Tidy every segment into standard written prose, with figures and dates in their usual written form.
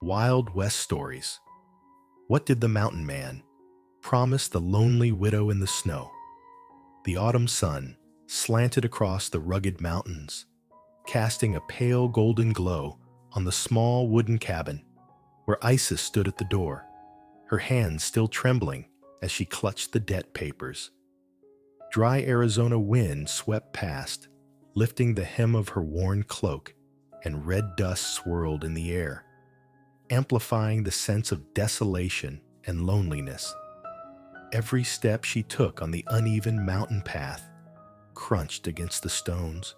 Wild West Stories. What did the mountain man promise the lonely widow in the snow? The autumn sun slanted across the rugged mountains, casting a pale golden glow on the small wooden cabin where Isis stood at the door, her hands still trembling as she clutched the debt papers. Dry Arizona wind swept past, lifting the hem of her worn cloak, and red dust swirled in the air, amplifying the sense of desolation and loneliness. Every step she took on the uneven mountain path crunched against the stones,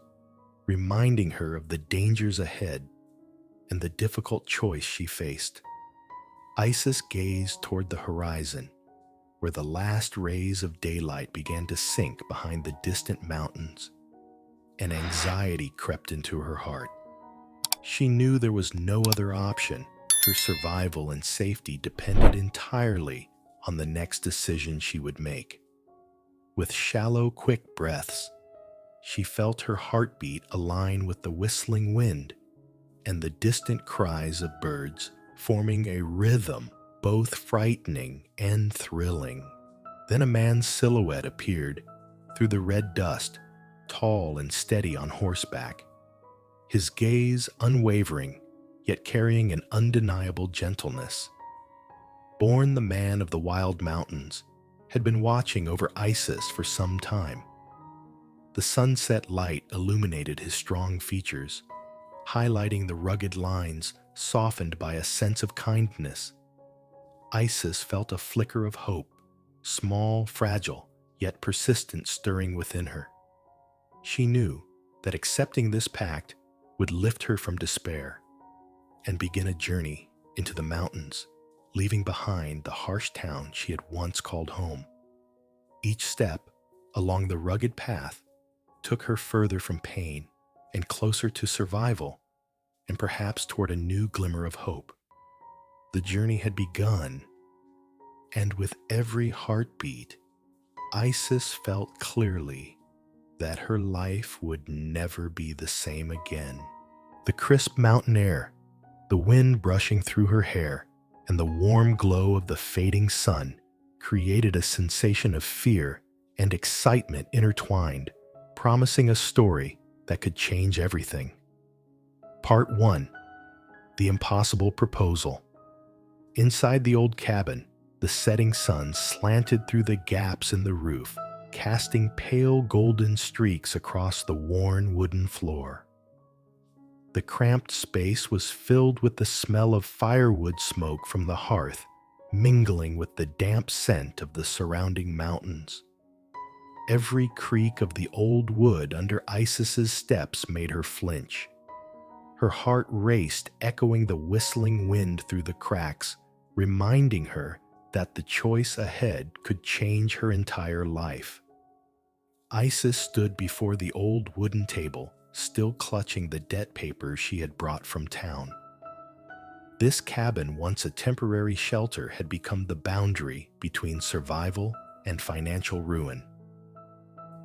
reminding her of the dangers ahead and the difficult choice she faced. Isis gazed toward the horizon, where the last rays of daylight began to sink behind the distant mountains, and anxiety crept into her heart. She knew there was no other option. Her survival and safety depended entirely on the next decision she would make. With shallow, quick breaths, she felt her heartbeat align with the whistling wind and the distant cries of birds, forming a rhythm both frightening and thrilling. Then a man's silhouette appeared through the red dust, tall and steady on horseback, his gaze unwavering, yet carrying an undeniable gentleness. Born the man of the wild mountains, had been watching over Isis for some time. The sunset light illuminated his strong features, highlighting the rugged lines softened by a sense of kindness. Isis felt a flicker of hope, small, fragile, yet persistent, stirring within her. She knew that accepting this pact would lift her from despair and begin a journey into the mountains, leaving behind the harsh town she had once called home. Each step along the rugged path took her further from pain and closer to survival, and perhaps toward a new glimmer of hope. The journey had begun, and with every heartbeat, Isis felt clearly that her life would never be the same again. The crisp mountain air, the wind brushing through her hair, and the warm glow of the fading sun created a sensation of fear and excitement intertwined, promising a story that could change everything. Part 1. The Impossible Proposal. Inside the old cabin, the setting sun slanted through the gaps in the roof, casting pale golden streaks across the worn wooden floor. The cramped space was filled with the smell of firewood smoke from the hearth, mingling with the damp scent of the surrounding mountains. Every creak of the old wood under Isis's steps made her flinch. Her heart raced, echoing the whistling wind through the cracks, reminding her that the choice ahead could change her entire life. Isis stood before the old wooden table, still clutching the debt papers she had brought from town. This cabin, once a temporary shelter, had become the boundary between survival and financial ruin.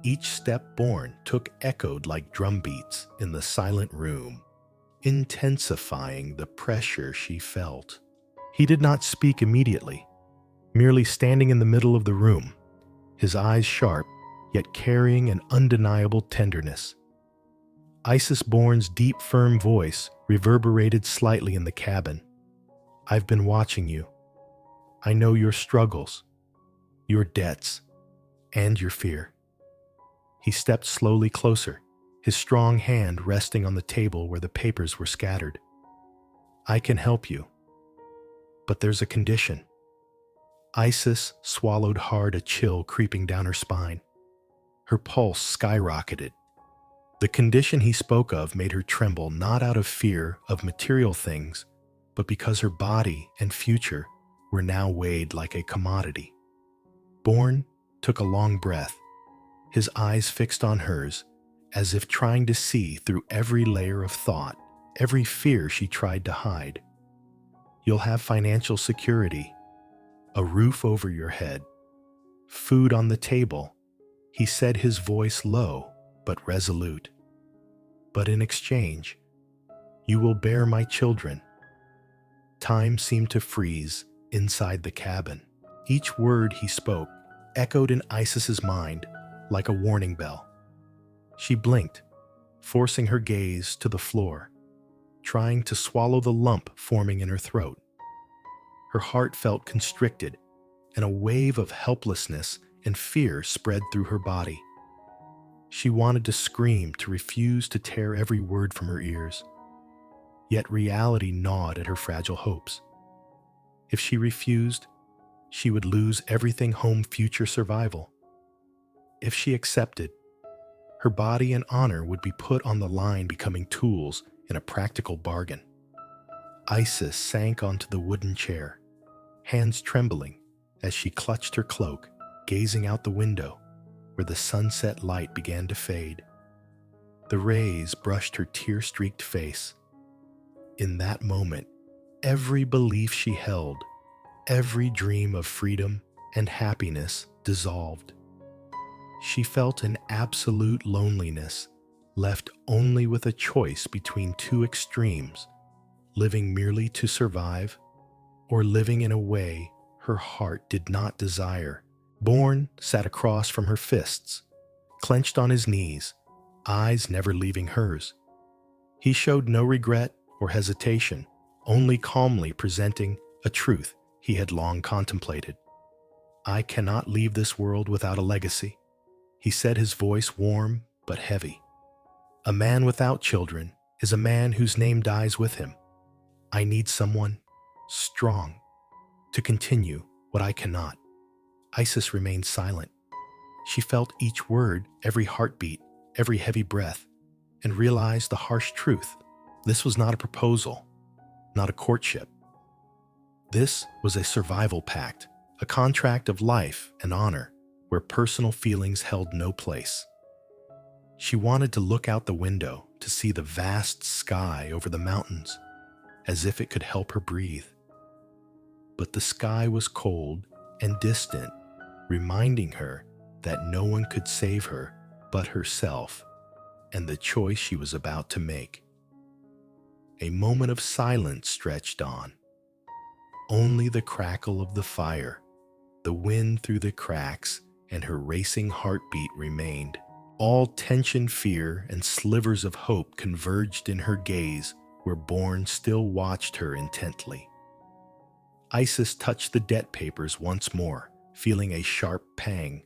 Each step borne echoed like drumbeats in the silent room, intensifying the pressure she felt. He did not speak immediately, merely standing in the middle of the room, his eyes sharp, yet carrying an undeniable tenderness. Isis Bourne's deep, firm voice reverberated slightly in the cabin. "I've been watching you. I know your struggles, your debts, and your fear." He stepped slowly closer, his strong hand resting on the table where the papers were scattered. "I can help you, but there's a condition." Isis swallowed hard, a chill creeping down her spine. Her pulse skyrocketed. The condition he spoke of made her tremble, not out of fear of material things, but because her body and future were now weighed like a commodity. Bourne took a long breath, his eyes fixed on hers, as if trying to see through every layer of thought, every fear she tried to hide. "You'll have financial security, a roof over your head, food on the table," he said, his voice low but resolute. "But in exchange, you will bear my children. Time seemed to freeze inside the cabin. Each word he spoke echoed in Isis's mind like a warning bell. She blinked, forcing her gaze to the floor, trying to swallow the lump forming in her throat. Her heart felt constricted, and a wave of helplessness and fear spread through her body. She wanted to scream, to refuse to tear every word from her ears. Yet reality gnawed at her fragile hopes. If she refused, she would lose everything home future survival. If she accepted, her body and honor would be put on the line, becoming tools in a practical bargain. Isis sank onto the wooden chair, hands trembling as she clutched her cloak, gazing out the window where the sunset light began to fade. The rays brushed her tear-streaked face. In that moment, every belief she held, every dream of freedom and happiness dissolved. She felt an absolute loneliness, left only with a choice between two extremes: living merely to survive, or living in a way her heart did not desire. Bourne sat across from her fists, clenched on his knees, eyes never leaving hers. He showed no regret or hesitation, only calmly presenting a truth he had long contemplated. "I cannot leave this world without a legacy," he said, his voice warm but heavy. "A man without children is a man whose name dies with him. I need someone strong to continue what I cannot." Isis remained silent. She felt each word, every heartbeat, every heavy breath, and realized the harsh truth. This was not a proposal, not a courtship. This was a survival pact, a contract of life and honor where personal feelings held no place. She wanted to look out the window to see the vast sky over the mountains, as if it could help her breathe. But the sky was cold and distant, reminding her that no one could save her but herself and the choice she was about to make. A moment of silence stretched on. Only the crackle of the fire, the wind through the cracks, and her racing heartbeat remained. All tension, fear, and slivers of hope converged in her gaze, where Bourne still watched her intently. Isis touched the debt papers once more, feeling a sharp pang.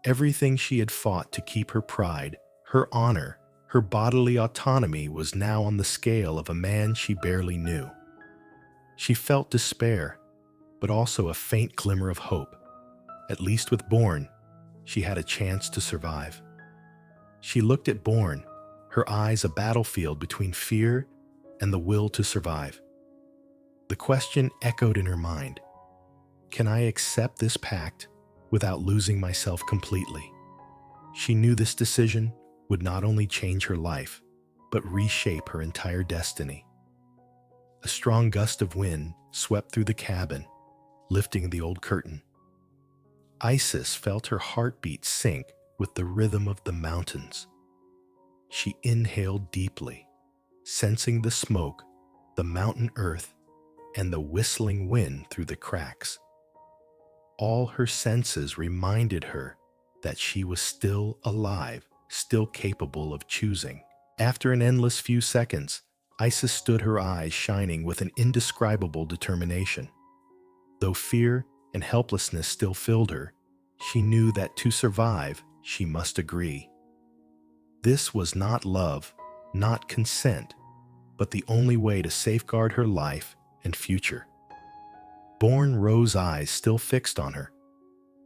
Everything she had fought to keep her pride, her honor, her bodily autonomy was now on the scale of a man she barely knew. She felt despair, but also a faint glimmer of hope. At least with Bourne, she had a chance to survive. She looked at Bourne, her eyes a battlefield between fear and the will to survive. The question echoed in her mind: can I accept this pact without losing myself completely? She knew this decision would not only change her life, but reshape her entire destiny. A strong gust of wind swept through the cabin, lifting the old curtain. Isis felt her heartbeat sync with the rhythm of the mountains. She inhaled deeply, sensing the smoke, the mountain earth, and the whistling wind through the cracks. All her senses reminded her that she was still alive, still capable of choosing. After an endless few seconds, Isis stood, her eyes shining with an indescribable determination. Though fear and helplessness still filled her, she knew that to survive, she must agree. This was not love, not consent, but the only way to safeguard her life and future. Bourne Rose's eyes still fixed on her.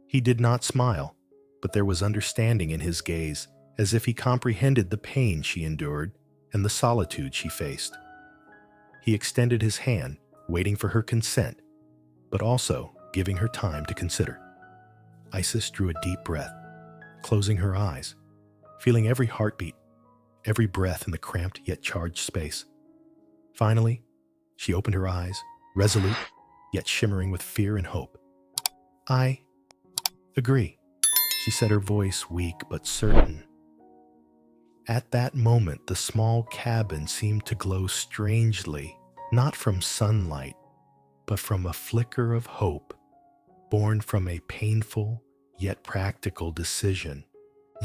He did not smile, but there was understanding in his gaze, as if he comprehended the pain she endured and the solitude she faced. He extended his hand, waiting for her consent, but also giving her time to consider. Isis drew a deep breath, closing her eyes, feeling every heartbeat, every breath in the cramped yet charged space. Finally, she opened her eyes, resolute, yet shimmering with fear and hope. "I agree," she said, her voice weak but certain. At that moment, the small cabin seemed to glow strangely, not from sunlight, but from a flicker of hope born from a painful yet practical decision.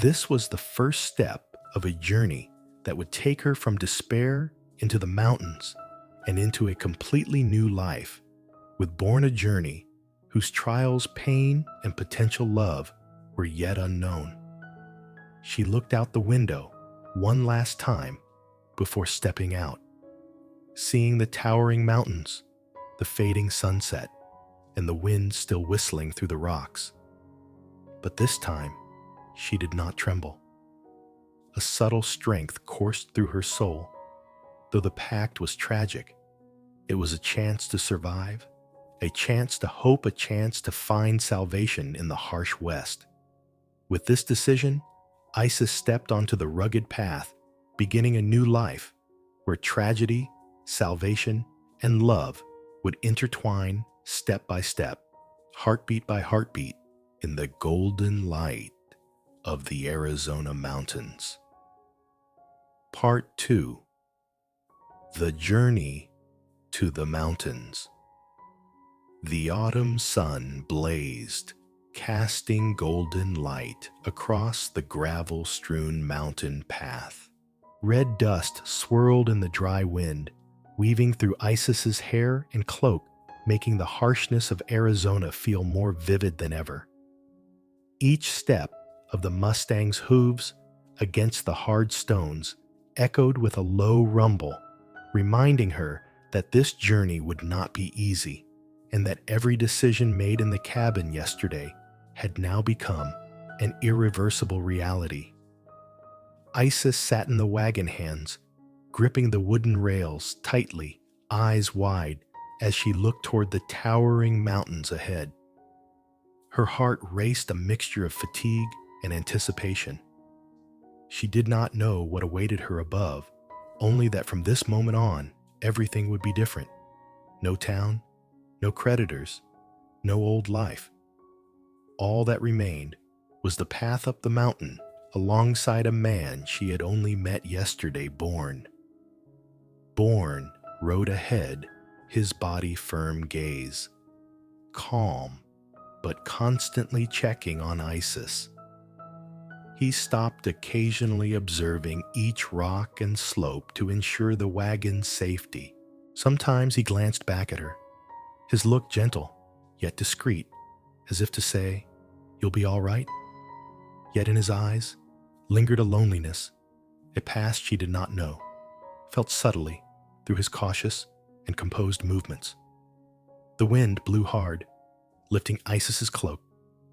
This was the first step of a journey that would take her from despair into the mountains and into a completely new life, with Born a journey whose trials, pain, and potential love were yet unknown. She looked out the window one last time before stepping out, seeing the towering mountains, the fading sunset, and the wind still whistling through the rocks. But this time, she did not tremble. A subtle strength coursed through her soul. Though the pact was tragic, it was a chance to survive, a chance to hope, a chance to find salvation in the harsh West. With this decision, Isis stepped onto the rugged path, beginning a new life where tragedy, salvation, and love would intertwine step by step, heartbeat by heartbeat, in the golden light of the Arizona mountains. Part 2. The Journey to the Mountains. The autumn sun blazed, casting golden light across the gravel-strewn mountain path. Red dust swirled in the dry wind, weaving through Isis's hair and cloak, making the harshness of Arizona feel more vivid than ever. Each step of the Mustang's hooves against the hard stones echoed with a low rumble, reminding her that this journey would not be easy, and that every decision made in the cabin yesterday had now become an irreversible reality. Isis sat in the wagon hands, gripping the wooden rails tightly, eyes wide, as she looked toward the towering mountains ahead. Her heart raced a mixture of fatigue and anticipation. She did not know what awaited her above, only that from this moment on, everything would be different. No town, no creditors, no old life. All that remained was the path up the mountain alongside a man she had only met yesterday. Born rode ahead, his body firm gaze, calm, but constantly checking on Isis. He stopped occasionally, observing each rock and slope to ensure the wagon's safety. Sometimes he glanced back at her, his look gentle, yet discreet, as if to say, "You'll be all right?" Yet in his eyes lingered a loneliness, a past she did not know, felt subtly through his cautious and composed movements. The wind blew hard, lifting Isis's cloak,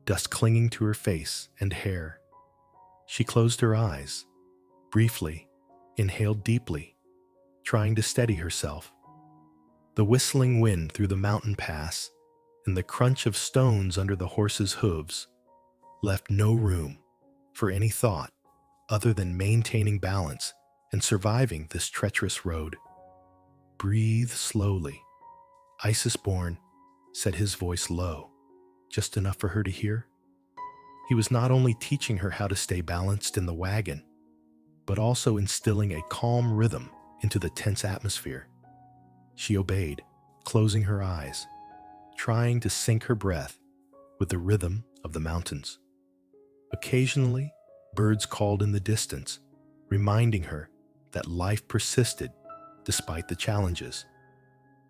dust clinging to her face and hair. She closed her eyes, briefly, inhaled deeply, trying to steady herself. The whistling wind through the mountain pass and the crunch of stones under the horse's hooves left no room for any thought other than maintaining balance and surviving this treacherous road. "Breathe slowly," Isis Born said, his voice low, just enough for her to hear. He was not only teaching her how to stay balanced in the wagon, but also instilling a calm rhythm into the tense atmosphere. She obeyed, closing her eyes, trying to sync her breath with the rhythm of the mountains. Occasionally, birds called in the distance, reminding her that life persisted despite the challenges,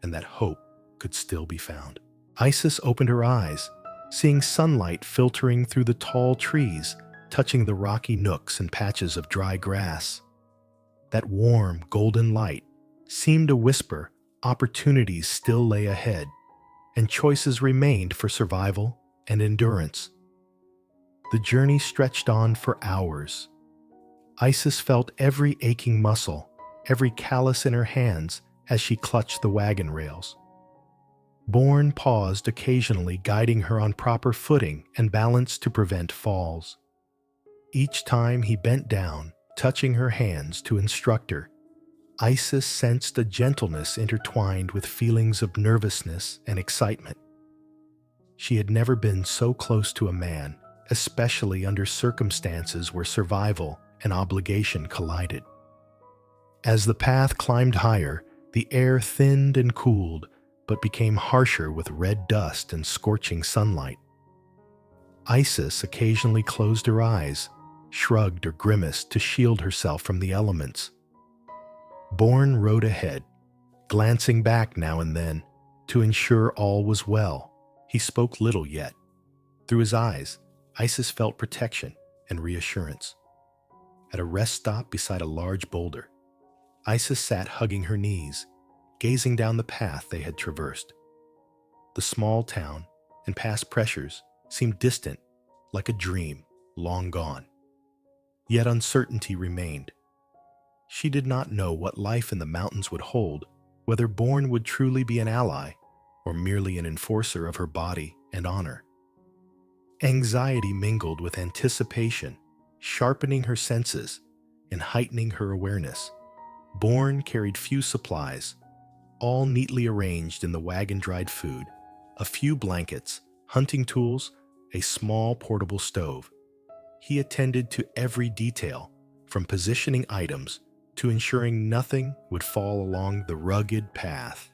and that hope could still be found. Isis opened her eyes, seeing sunlight filtering through the tall trees, touching the rocky nooks and patches of dry grass. That warm, golden light seemed to whisper opportunities still lay ahead, and choices remained for survival and endurance. The journey stretched on for hours. Isis felt every aching muscle, every callus in her hands as she clutched the wagon rails. Born paused occasionally, guiding her on proper footing and balance to prevent falls. Each time he bent down, touching her hands to instruct her, Isis sensed a gentleness intertwined with feelings of nervousness and excitement. She had never been so close to a man, especially under circumstances where survival and obligation collided. As the path climbed higher, The air thinned and cooled, but became harsher with red dust and scorching sunlight. Isis occasionally closed her eyes, shrugged or grimaced to shield herself from the elements. Bourne rode ahead, glancing back now and then to ensure all was well. He spoke little yet. Through his eyes, Isis felt protection and reassurance. At a rest stop beside a large boulder, Isis sat hugging her knees, gazing down the path they had traversed. The small town and past pressures seemed distant, like a dream long gone. Yet uncertainty remained. She did not know what life in the mountains would hold, whether Bourne would truly be an ally or merely an enforcer of her body and honor. Anxiety mingled with anticipation, sharpening her senses and heightening her awareness. Bourne carried few supplies, all neatly arranged in the wagon-dried food, a few blankets, hunting tools, a small portable stove. He attended to every detail, from positioning items to ensuring nothing would fall along the rugged path.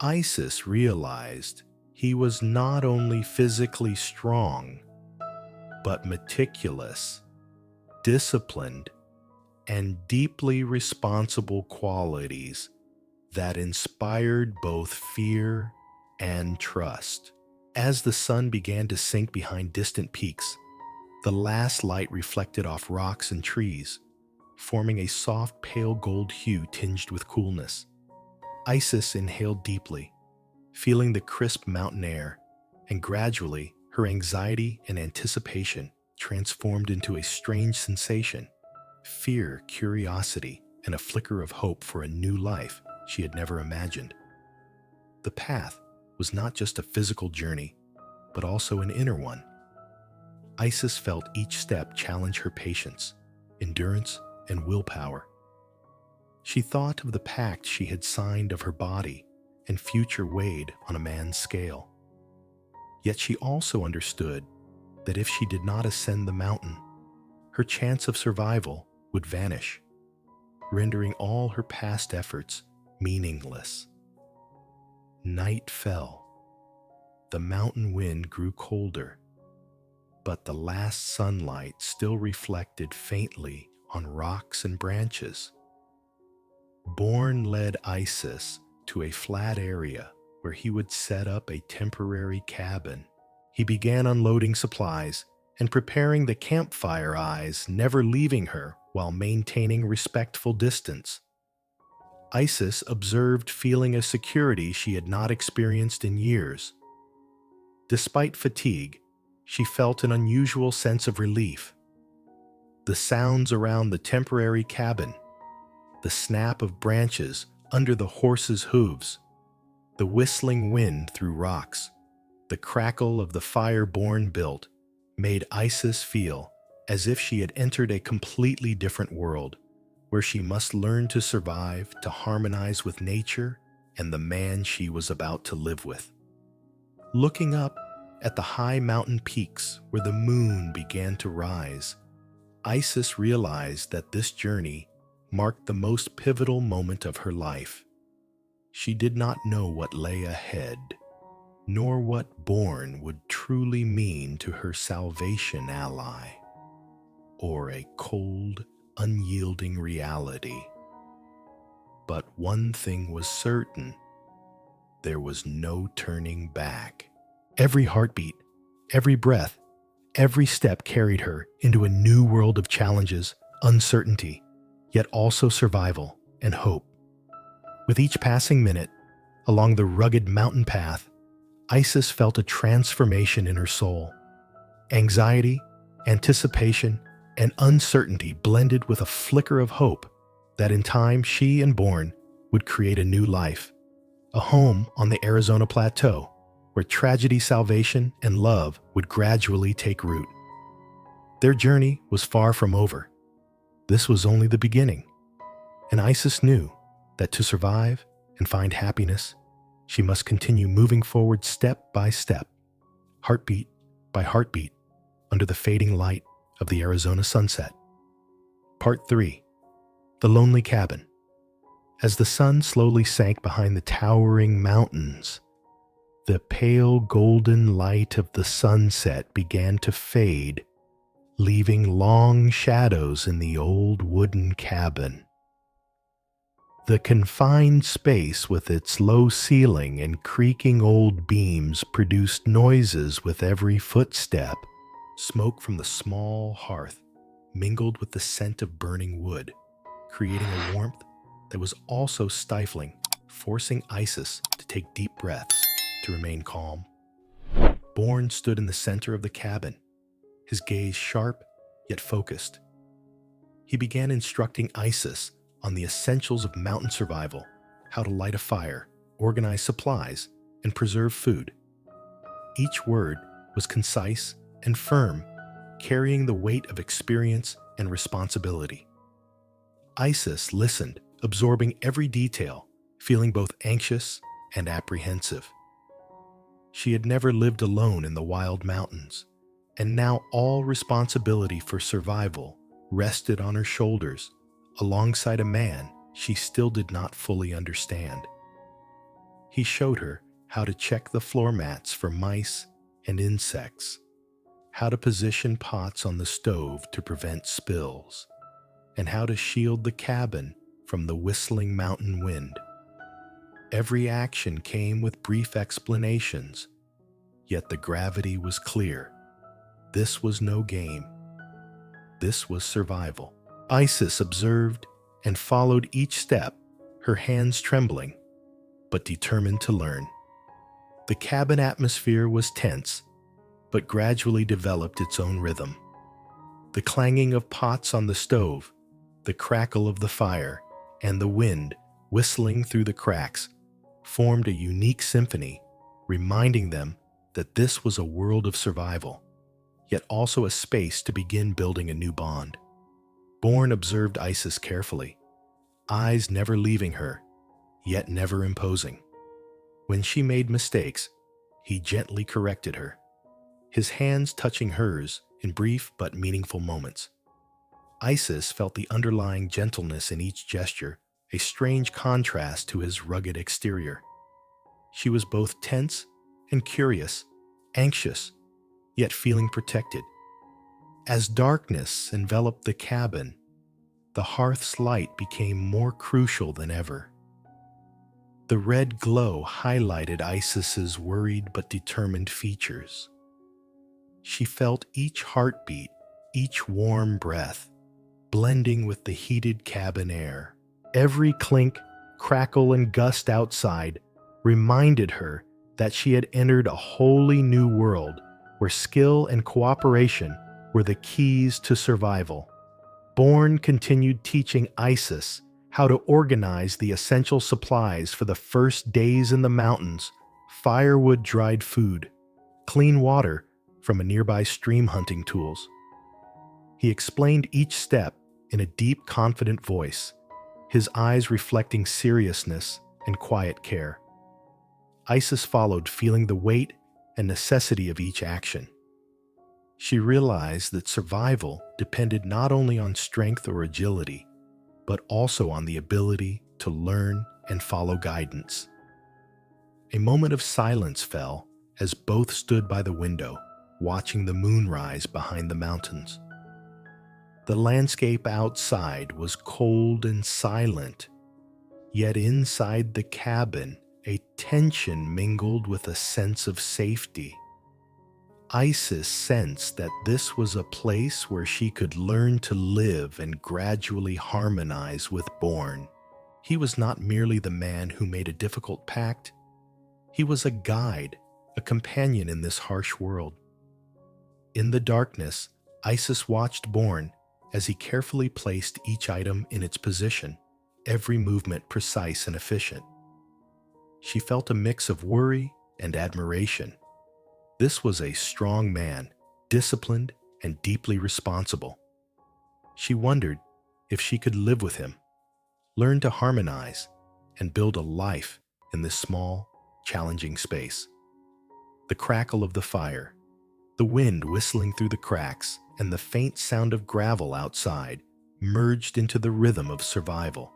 Isis realized he was not only physically strong, but meticulous, disciplined, and deeply responsible, qualities that inspired both fear and trust. As the sun began to sink behind distant peaks, the last light reflected off rocks and trees, forming a soft pale gold hue tinged with coolness. Isis inhaled deeply, feeling the crisp mountain air, and gradually her anxiety and anticipation transformed into a strange sensation: fear, curiosity, and a flicker of hope for a new life she had never imagined. The path was not just a physical journey, but also an inner one. Isis felt each step challenge her patience, endurance, and willpower. She thought of the pact she had signed of her body and future weighed on a man's scale. Yet she also understood that if she did not ascend the mountain, her chance of survival would vanish, rendering all her past efforts meaningless. Night fell. The mountain wind grew colder, but the last sunlight still reflected faintly on rocks and branches. Bourne led Isis to a flat area where he would set up a temporary cabin. He began unloading supplies and preparing the campfire, eyes never leaving her while maintaining respectful distance. Isis observed, feeling a security she had not experienced in years. Despite fatigue, she felt an unusual sense of relief. The sounds around the temporary cabin, the snap of branches under the horses' hooves, the whistling wind through rocks, the crackle of the fire Bourne built, made Isis feel as if she had entered a completely different world, where she must learn to survive, to harmonize with nature and the man she was about to live with. Looking up at the high mountain peaks where the moon began to rise, Isis realized that this journey marked the most pivotal moment of her life. She did not know what lay ahead, nor what Bourne would truly mean to her salvation ally, or a cold, unyielding reality. But one thing was certain: there was no turning back. Every heartbeat, every breath, every step carried her into a new world of challenges, uncertainty, yet also survival and hope. With each passing minute along the rugged mountain path, Isis felt a transformation in her soul. Anxiety, anticipation, and uncertainty blended with a flicker of hope that in time she and Bourne would create a new life, a home on the Arizona plateau where tragedy, salvation, and love would gradually take root. Their journey was far from over. This was only the beginning, and Isis knew that to survive and find happiness, she must continue moving forward step by step, heartbeat by heartbeat, under the fading light of the Arizona sunset. Part 3. The Lonely Cabin. As the sun slowly sank behind the towering mountains, the pale golden light of the sunset began to fade, leaving long shadows in the old wooden cabin. The confined space with its low ceiling and creaking old beams produced noises with every footstep. Smoke from the small hearth mingled with the scent of burning wood, creating a warmth that was also stifling, forcing Isis to take deep breaths to remain calm. Bourne stood in the center of the cabin, his gaze sharp yet focused. He began instructing Isis on the essentials of mountain survival, how to light a fire, organize supplies, and preserve food. Each word was concise and firm, carrying the weight of experience and responsibility. Isis listened, absorbing every detail, feeling both anxious and apprehensive. She had never lived alone in the wild mountains, and now all responsibility for survival rested on her shoulders, alongside a man she still did not fully understand. He showed her how to check the floor mats for mice and insects, how to position pots on the stove to prevent spills, and how to shield the cabin from the whistling mountain wind. Every action came with brief explanations, yet the gravity was clear. This was no game. This was survival. Isis observed and followed each step, her hands trembling, but determined to learn. The cabin atmosphere was tense, but gradually developed its own rhythm. The clanging of pots on the stove, the crackle of the fire, and the wind whistling through the cracks formed a unique symphony, reminding them that this was a world of survival, yet also a space to begin building a new bond. Bourne observed Isis carefully, eyes never leaving her, yet never imposing. When she made mistakes, he gently corrected her, his hands touching hers in brief but meaningful moments. Isis felt the underlying gentleness in each gesture, a strange contrast to his rugged exterior. She was both tense and curious, anxious, yet feeling protected. As darkness enveloped the cabin, the hearth's light became more crucial than ever. The red glow highlighted Isis's worried but determined features. She felt each heartbeat, each warm breath, blending with the heated cabin air. Every clink, crackle, and gust outside reminded her that she had entered a wholly new world where skill and cooperation were the keys to survival. Bourne continued teaching Isis how to organize the essential supplies for the first days in the mountains: firewood, dried food, clean water from a nearby stream, hunting tools. He explained each step in a deep, confident voice, his eyes reflecting seriousness and quiet care. Isis followed, feeling the weight and necessity of each action. She realized that survival depended not only on strength or agility, but also on the ability to learn and follow guidance. A moment of silence fell as both stood by the window, watching the moon rise behind the mountains. The landscape outside was cold and silent, yet inside the cabin, a tension mingled with a sense of safety. Isis sensed that this was a place where she could learn to live and gradually harmonize with Bourne. He was not merely the man who made a difficult pact. He was a guide, a companion in this harsh world. In the darkness, Isis watched Bourne as he carefully placed each item in its position, every movement precise and efficient. She felt a mix of worry and admiration. This was a strong man, disciplined and deeply responsible. She wondered if she could live with him, learn to harmonize, and build a life in this small, challenging space. The crackle of the fire, the wind whistling through the cracks, and the faint sound of gravel outside merged into the rhythm of survival.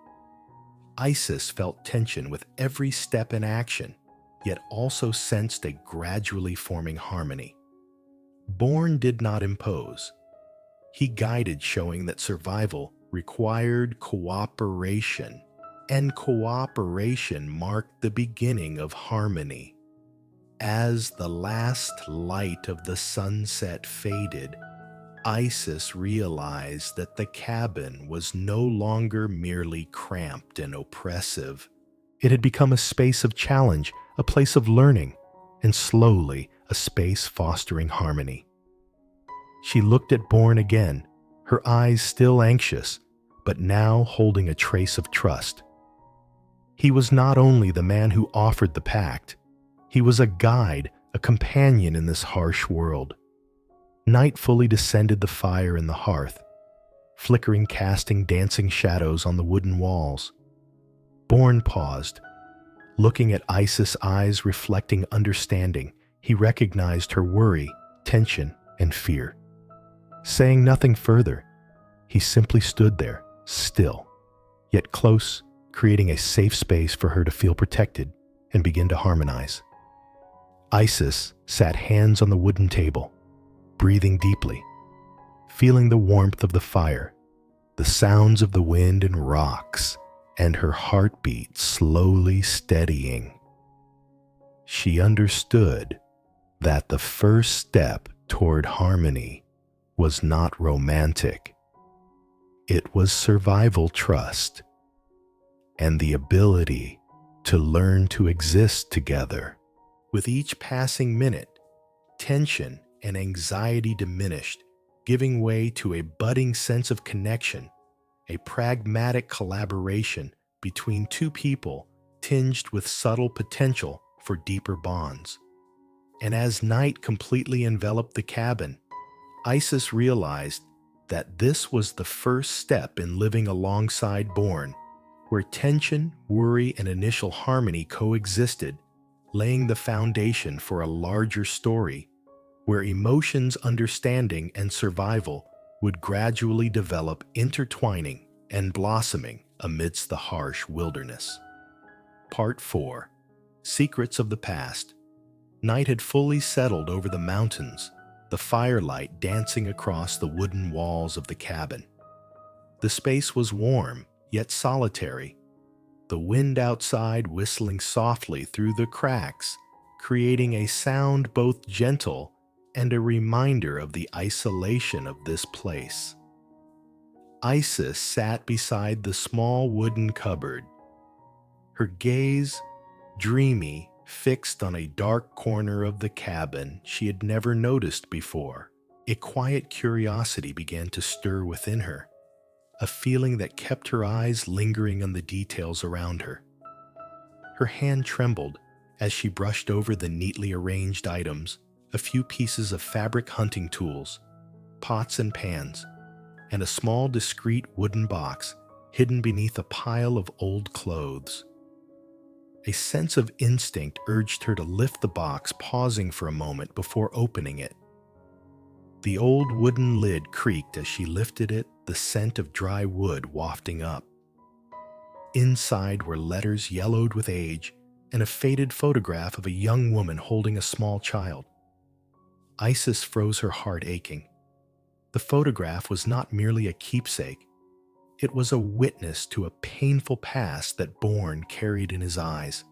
Isis felt tension with every step in action, yet also sensed a gradually forming harmony. Bourne did not impose. He guided, showing that survival required cooperation, and cooperation marked the beginning of harmony. As the last light of the sunset faded, Isis realized that the cabin was no longer merely cramped and oppressive. It had become a space of challenge, a place of learning, and slowly a space fostering harmony. She looked at Bourne again, her eyes still anxious, but now holding a trace of trust. He was not only the man who offered the pact, he was a guide, a companion in this harsh world. Night fully descended the fire in the hearth, flickering, casting dancing shadows on the wooden walls. Bourne paused. Looking at Isis' eyes reflecting understanding, he recognized her worry, tension, and fear. Saying nothing further, he simply stood there, still, yet close, creating a safe space for her to feel protected and begin to harmonize. Isis sat hands on the wooden table, breathing deeply, feeling the warmth of the fire, the sounds of the wind and rocks, and her heartbeat slowly steadying. She understood that the first step toward harmony was not romantic. It was survival trust and the ability to learn to exist together. With each passing minute, tension and anxiety diminished, giving way to a budding sense of connection, a pragmatic collaboration between two people tinged with subtle potential for deeper bonds. And as night completely enveloped the cabin, Isis realized that this was the first step in living alongside Bourne, where tension, worry, and initial harmony coexisted, laying the foundation for a larger story where emotions, understanding, and survival would gradually develop, intertwining and blossoming amidst the harsh wilderness. Part 4. Secrets of the Past. Night had fully settled over the mountains, the firelight dancing across the wooden walls of the cabin. The space was warm, yet solitary, the wind outside whistling softly through the cracks, creating a sound both gentle and a reminder of the isolation of this place. Isis sat beside the small wooden cupboard, her gaze, dreamy, fixed on a dark corner of the cabin she had never noticed before. A quiet curiosity began to stir within her, a feeling that kept her eyes lingering on the details around her. Her hand trembled as she brushed over the neatly arranged items, a few pieces of fabric hunting tools, pots and pans, and a small discreet wooden box hidden beneath a pile of old clothes. A sense of instinct urged her to lift the box, pausing for a moment before opening it. The old wooden lid creaked as she lifted it, the scent of dry wood wafting up. Inside were letters yellowed with age and a faded photograph of a young woman holding a small child. Isis froze, her heart aching. The photograph was not merely a keepsake. It was a witness to a painful past that Bourne carried in his eyes.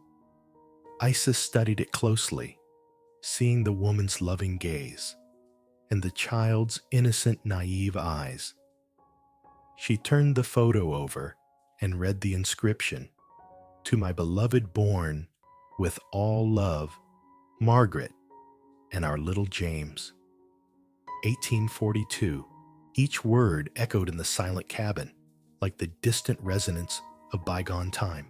Isis studied it closely, seeing the woman's loving gaze and the child's innocent, naive eyes. She turned the photo over and read the inscription, "To my beloved Bourne, with all love, Margaret and our little James." 1842. Each word echoed in the silent cabin, like the distant resonance of bygone time.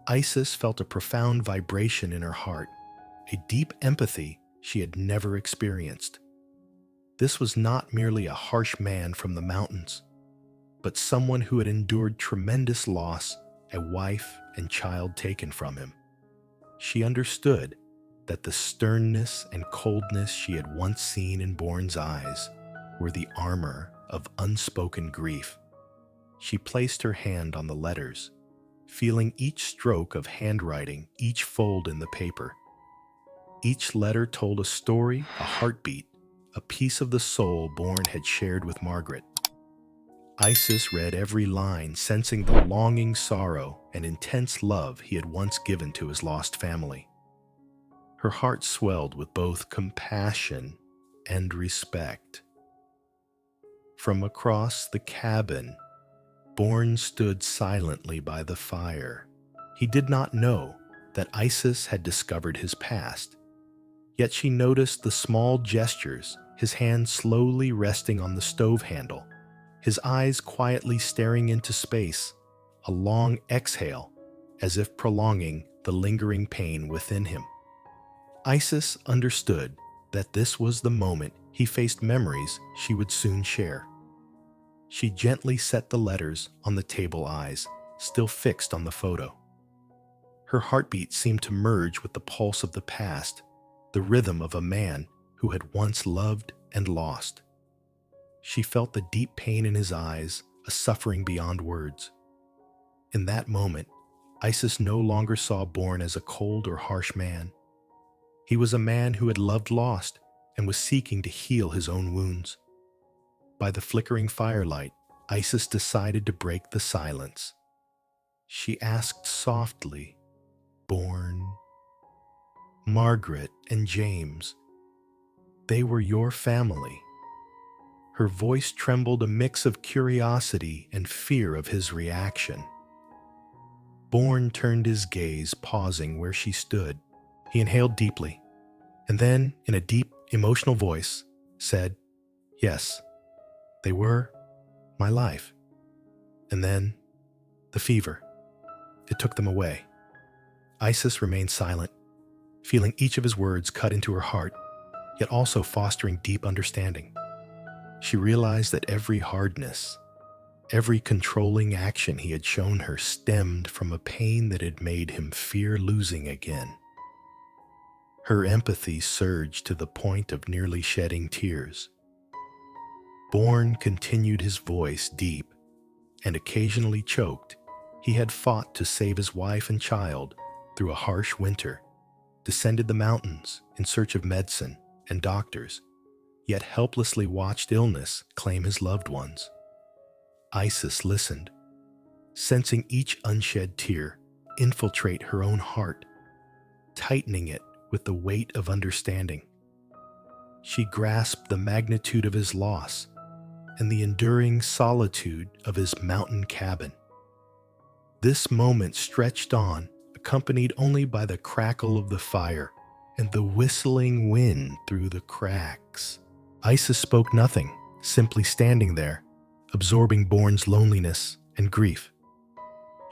Isis felt a profound vibration in her heart, a deep empathy she had never experienced. This was not merely a harsh man from the mountains, but someone who had endured tremendous loss, a wife and child taken from him. She understood that the sternness and coldness she had once seen in Bourne's eyes were the armor of unspoken grief. She placed her hand on the letters, feeling each stroke of handwriting, each fold in the paper. Each letter told a story, a heartbeat, a piece of the soul Bourne had shared with Margaret. Isis read every line, sensing the longing sorrow and intense love he had once given to his lost family. Her heart swelled with both compassion and respect. From across the cabin, Bourne stood silently by the fire. He did not know that Isis had discovered his past, yet she noticed the small gestures, his hand slowly resting on the stove handle, his eyes quietly staring into space, a long exhale as if prolonging the lingering pain within him. Isis understood that this was the moment he faced memories she would soon share. She gently set the letters on the table, eyes still fixed on the photo. Her heartbeat seemed to merge with the pulse of the past, the rhythm of a man who had once loved and lost. She felt the deep pain in his eyes, a suffering beyond words. In that moment, Isis no longer saw Bourne as a cold or harsh man. He was a man who had loved lost and was seeking to heal his own wounds. By the flickering firelight, Isis decided to break the silence. She asked softly, "Bourne, Margaret and James, they were your family." Her voice trembled, a mix of curiosity and fear of his reaction. Bourne turned his gaze, pausing where she stood. He inhaled deeply, and then, in a deep, emotional voice, said, "Yes, they were my life. And then, the fever. It took them away." Isis remained silent, feeling each of his words cut into her heart, yet also fostering deep understanding. She realized that every hardness, every controlling action he had shown her stemmed from a pain that had made him fear losing again. Her empathy surged to the point of nearly shedding tears. Bourne continued, his voice deep and occasionally choked. He had fought to save his wife and child through a harsh winter, descended the mountains in search of medicine and doctors, yet helplessly watched illness claim his loved ones. Isis listened, sensing each unshed tear infiltrate her own heart, tightening it with the weight of understanding. She grasped the magnitude of his loss and the enduring solitude of his mountain cabin. This moment stretched on, accompanied only by the crackle of the fire and the whistling wind through the cracks. Isis spoke nothing, simply standing there, absorbing Bourne's loneliness and grief.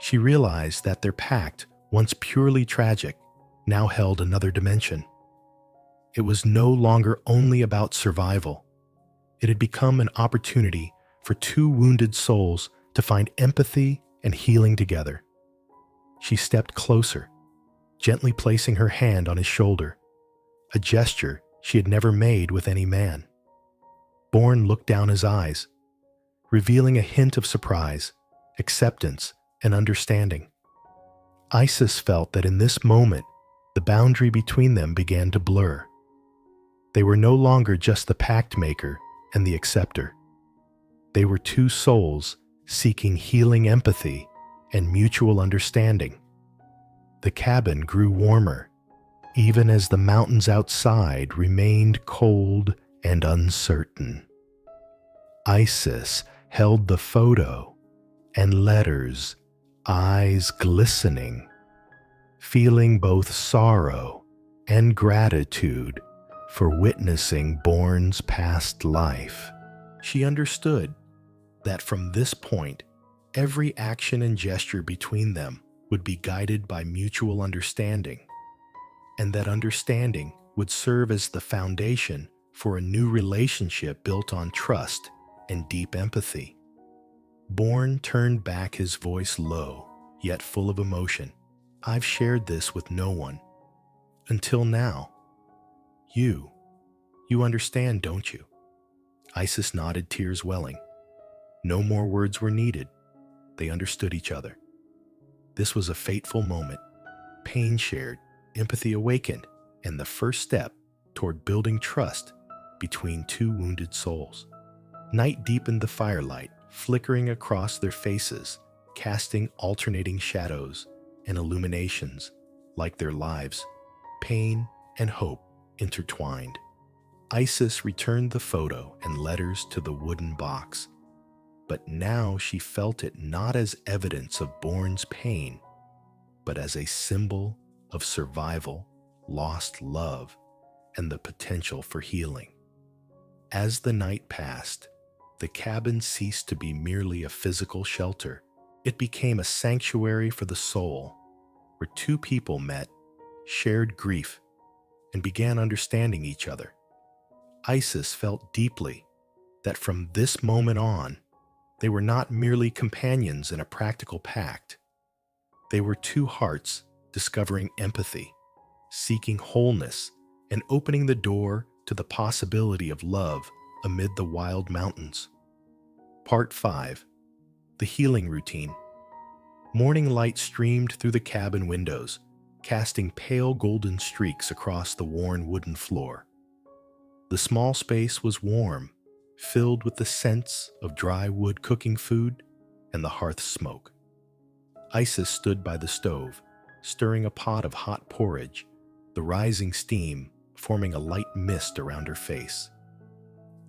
She realized that their pact, once purely tragic, now held another dimension. It was no longer only about survival. It had become an opportunity for two wounded souls to find empathy and healing together. She stepped closer, gently placing her hand on his shoulder, a gesture she had never made with any man. Bourne looked down his eyes, revealing a hint of surprise, acceptance, and understanding. Isis felt that in this moment, the boundary between them began to blur. They were no longer just the pact maker and the acceptor. They were two souls seeking healing empathy and mutual understanding. The cabin grew warmer, even as the mountains outside remained cold and uncertain. Isis held the photo and letters, eyes glistening, feeling both sorrow and gratitude for witnessing Bourne's past life. She understood that from this point, every action and gesture between them would be guided by mutual understanding, and that understanding would serve as the foundation for a new relationship built on trust and deep empathy. Bourne turned back, his voice low, yet full of emotion. "I've shared this with no one. Until now. You understand, don't you?" Isis nodded, tears welling. No more words were needed. They understood each other. This was a fateful moment. Pain shared, empathy awakened, and the first step toward building trust between two wounded souls. Night deepened the firelight, flickering across their faces, casting alternating shadows and illuminations like their lives. Pain and hope intertwined. Isis returned the photo and letters to the wooden box, but now she felt it not as evidence of Bourne's pain, but as a symbol of survival, lost love, and the potential for healing. As the night passed, the cabin ceased to be merely a physical shelter. It became a sanctuary for the soul, where two people met, shared grief, and began understanding each other. Isis felt deeply that from this moment on, they were not merely companions in a practical pact. They were two hearts discovering empathy, seeking wholeness, and opening the door to the possibility of love amid the wild mountains. Part 5. The Healing Routine. Morning light streamed through the cabin windows, casting pale golden streaks across the worn wooden floor. The small space was warm, filled with the scents of dry wood cooking food and the hearth smoke. Isis stood by the stove, stirring a pot of hot porridge, the rising steam forming a light mist around her face.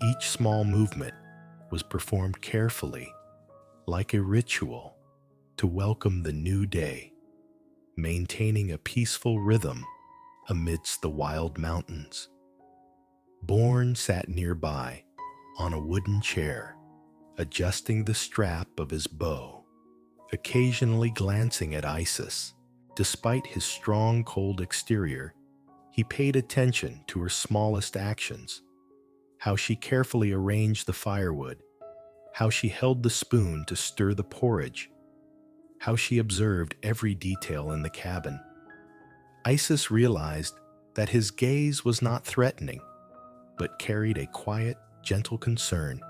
Each small movement was performed carefully, like a ritual, to welcome the new day, maintaining a peaceful rhythm amidst the wild mountains. Bourne sat nearby, on a wooden chair, adjusting the strap of his bow, occasionally glancing at Isis. Despite his strong, cold exterior, he paid attention to her smallest actions, how she carefully arranged the firewood, how she held the spoon to stir the porridge, how she observed every detail in the cabin. Isis realized that his gaze was not threatening, but carried a quiet, gentle concern,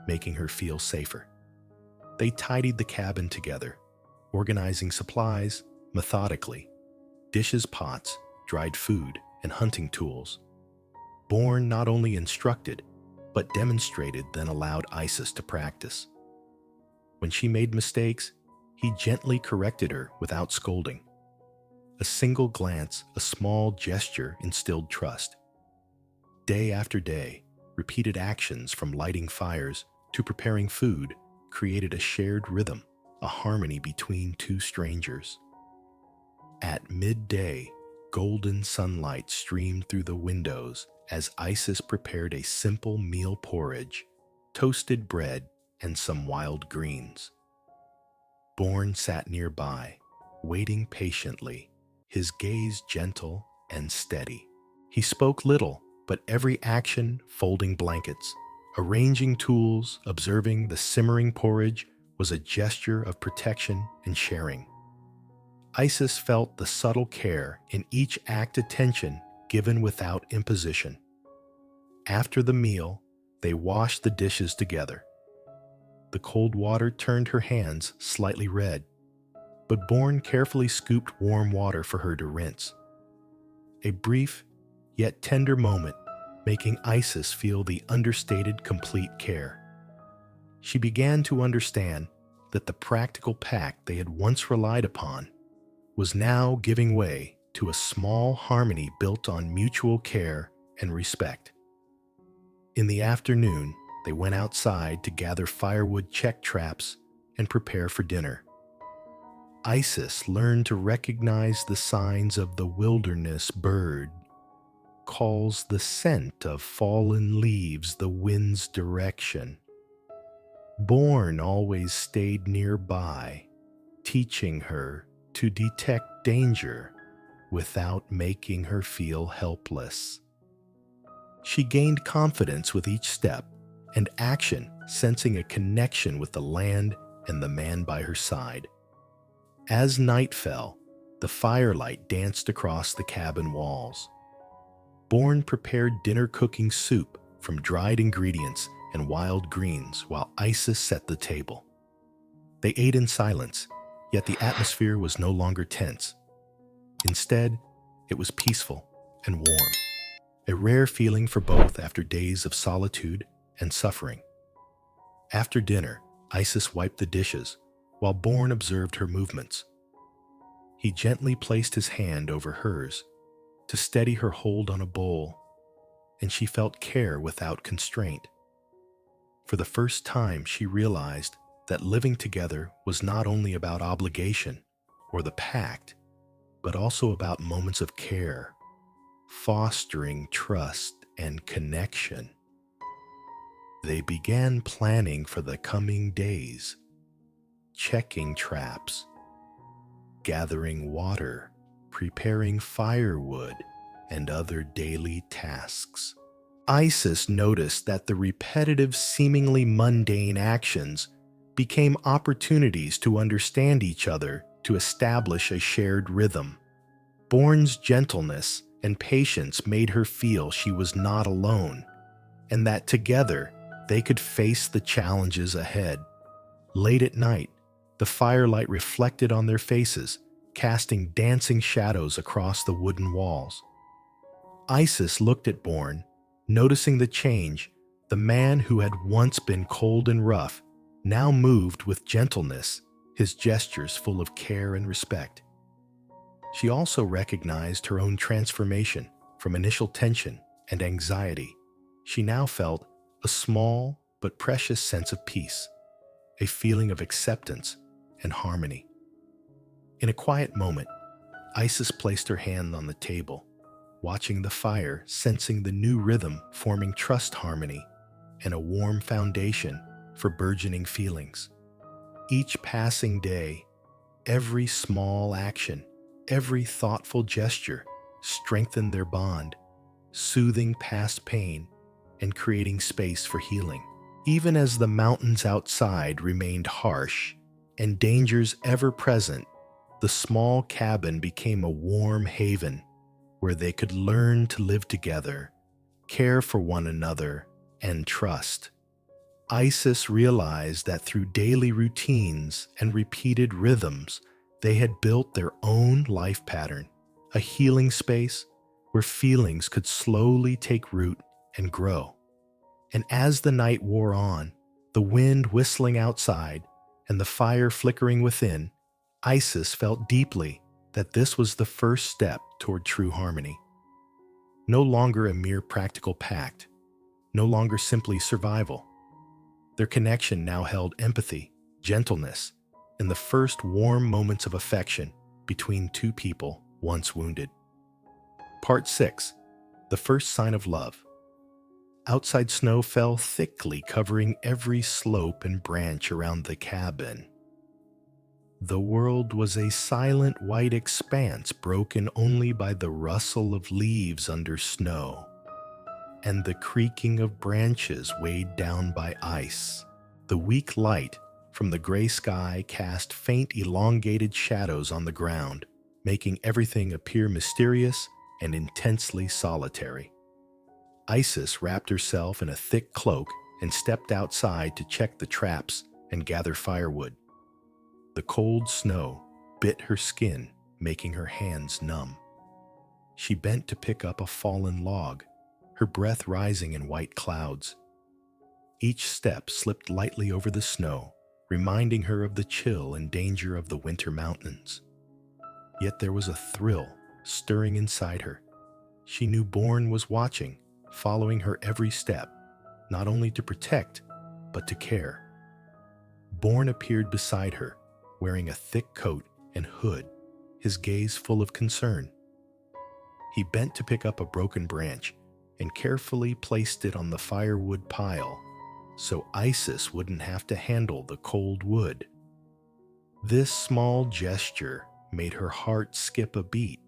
making her feel safer. They tidied the cabin together, organizing supplies methodically, dishes, pots, dried food, and hunting tools. Bourne not only instructed, but demonstrated, then allowed Isis to practice. When she made mistakes, he gently corrected her without scolding. A single glance, a small gesture instilled trust. Day after day, repeated actions from lighting fires to preparing food created a shared rhythm, a harmony between two strangers. At midday, golden sunlight streamed through the windows as Isis prepared a simple meal: porridge, toasted bread, and some wild greens. Bourne sat nearby, waiting patiently, his gaze gentle and steady. He spoke little, but every action, folding blankets, arranging tools, observing the simmering porridge, was a gesture of protection and sharing. Isis felt the subtle care in each act, attention given without imposition. After the meal, they washed the dishes together. The cold water turned her hands slightly red, but Bourne carefully scooped warm water for her to rinse. A brief, yet tender moment, making Isis feel the understated, complete care. She began to understand that the practical pact they had once relied upon was now giving way to a small harmony built on mutual care and respect. In the afternoon, they went outside to gather firewood, check traps, and prepare for dinner. Isis learned to recognize the signs of the wilderness bird, calls the scent of fallen leaves the wind's direction. Bourne always stayed nearby, teaching her to detect danger without making her feel helpless. She gained confidence with each step and action, sensing a connection with the land and the man by her side. As night fell, the firelight danced across the cabin walls. Bourne prepared dinner, cooking soup from dried ingredients and wild greens while Isis set the table. They ate in silence, Yet the atmosphere was no longer tense. Instead, it was peaceful and warm, a rare feeling for both after days of solitude and suffering. After dinner, Isis wiped the dishes, while Bourne observed her movements. He gently placed his hand over hers to steady her hold on a bowl, and she felt care without constraint. For the first time, she realized that living together was not only about obligation or the pact, but also about moments of care, fostering trust and connection. They began planning for the coming days, checking traps, gathering water, preparing firewood, and other daily tasks. Isis noticed that the repetitive, seemingly mundane actions became opportunities to understand each other, to establish a shared rhythm. Bourne's gentleness and patience made her feel she was not alone, and that together they could face the challenges ahead. Late at night, the firelight reflected on their faces, casting dancing shadows across the wooden walls. Isis looked at Bourne, noticing the change. The man who had once been cold and rough now moved with gentleness, his gestures full of care and respect. She also recognized her own transformation. From initial tension and anxiety, she now felt a small but precious sense of peace, a feeling of acceptance and harmony. In a quiet moment, Isis placed her hand on the table, watching the fire, sensing the new rhythm forming trust, harmony, and a warm foundation for burgeoning feelings. Each passing day, every small action, every thoughtful gesture strengthened their bond, soothing past pain and creating space for healing. Even as the mountains outside remained harsh and dangers ever present, the small cabin became a warm haven where they could learn to live together, care for one another, and trust. Isis realized that through daily routines and repeated rhythms, they had built their own life pattern, a healing space where feelings could slowly take root and grow. And as the night wore on, the wind whistling outside and the fire flickering within, Isis felt deeply that this was the first step toward true harmony. No longer a mere practical pact, no longer simply survival. Their connection now held empathy, gentleness, and the first warm moments of affection between two people once wounded. Part 6. The First Sign of Love. Outside snow fell thickly, covering every slope and branch around the cabin. The world was a silent white expanse broken only by the rustle of leaves under snow and the creaking of branches weighed down by ice. The weak light from the gray sky cast faint, elongated shadows on the ground, making everything appear mysterious and intensely solitary. Isis wrapped herself in a thick cloak and stepped outside to check the traps and gather firewood. The cold snow bit her skin, making her hands numb. She bent to pick up a fallen log, her breath rising in white clouds. Each step slipped lightly over the snow, reminding her of the chill and danger of the winter mountains. Yet there was a thrill stirring inside her. She knew Bourne was watching, following her every step, not only to protect, but to care. Bourne appeared beside her, wearing a thick coat and hood, his gaze full of concern. He bent to pick up a broken branch and carefully placed it on the firewood pile so Isis wouldn't have to handle the cold wood. This small gesture made her heart skip a beat.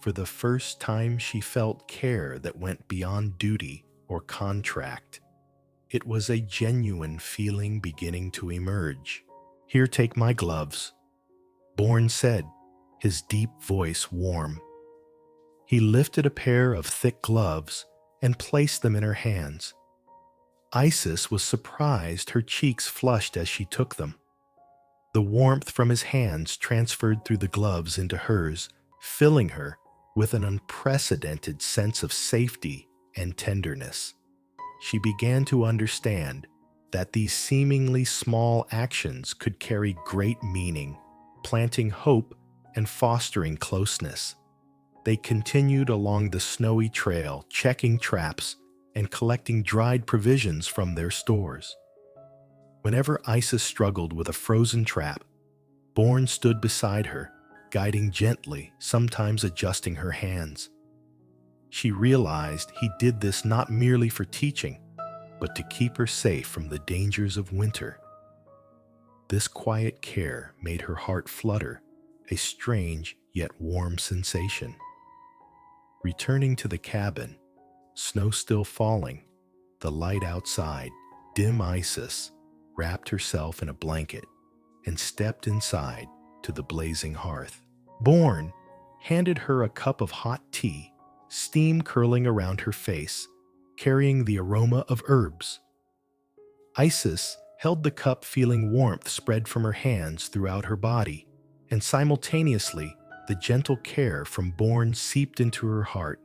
For the first time, she felt care that went beyond duty or contract. It was a genuine feeling beginning to emerge. "Here, take my gloves," Bourne said, his deep voice warm. He lifted a pair of thick gloves and placed them in her hands. Isis was surprised, her cheeks flushed as she took them. The warmth from his hands transferred through the gloves into hers, filling her with an unprecedented sense of safety and tenderness. She began to understand that these seemingly small actions could carry great meaning, planting hope and fostering closeness. They continued along the snowy trail, checking traps and collecting dried provisions from their stores. Whenever Isis struggled with a frozen trap, Bourne stood beside her, guiding gently, sometimes adjusting her hands. She realized he did this not merely for teaching, but to keep her safe from the dangers of winter. This quiet care made her heart flutter, a strange yet warm sensation. Returning to the cabin, snow still falling, the light outside, dim Isis wrapped herself in a blanket and stepped inside to the blazing hearth. Bourne handed her a cup of hot tea, steam curling around her face, carrying the aroma of herbs. Isis held the cup, feeling warmth spread from her hands throughout her body, and simultaneously the gentle care from Bourne seeped into her heart.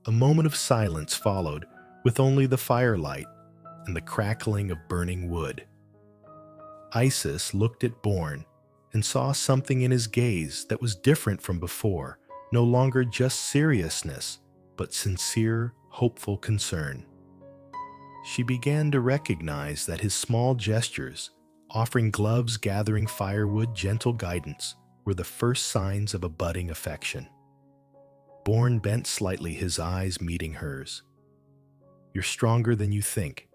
A moment of silence followed, with only the firelight and the crackling of burning wood. Isis looked at Bourne and saw something in his gaze that was different from before, no longer just seriousness, but sincere, hopeful concern. She began to recognize that his small gestures, offering gloves, gathering firewood, gentle guidance, were the first signs of a budding affection. Bourne bent slightly, his eyes meeting hers. "You're stronger than you think,"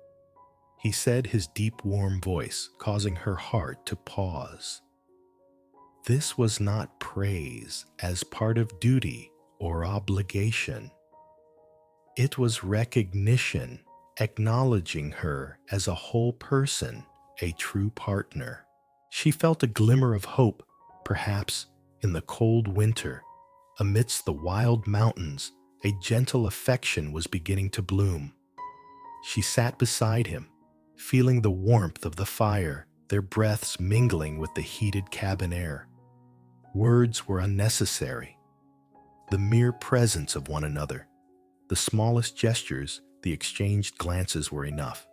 he said, his deep, warm voice causing her heart to pause. This was not praise as part of duty or obligation. It was recognition, acknowledging her as a whole person, a true partner. She felt a glimmer of hope, perhaps in the cold winter. Amidst the wild mountains, a gentle affection was beginning to bloom. She sat beside him, feeling the warmth of the fire, their breaths mingling with the heated cabin air. Words were unnecessary. The mere presence of one another, the smallest gestures, the exchanged glances were enough.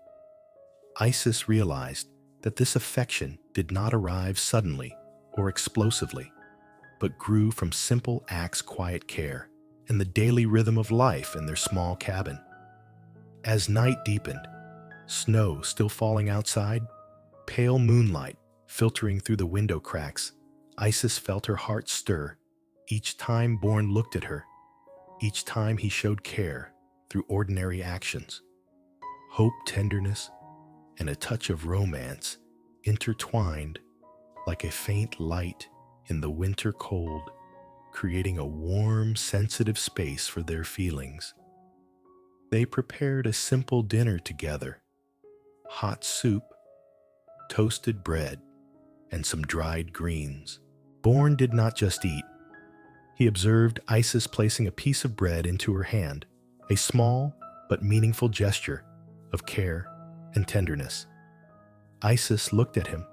Isis realized that this affection did not arrive suddenly or explosively, but grew from simple acts, quiet care, and the daily rhythm of life in their small cabin. As night deepened, snow still falling outside, pale moonlight filtering through the window cracks, Isis felt her heart stir each time Bourne looked at her, each time he showed care through ordinary actions. Hope, tenderness, and a touch of romance intertwined like a faint light in the winter cold, creating a warm, sensitive space for their feelings. They prepared a simple dinner together: hot soup, toasted bread, and some dried greens. Bourne did not just eat. He observed Isis placing a piece of bread into her hand, a small but meaningful gesture of care and tenderness. Isis looked at him,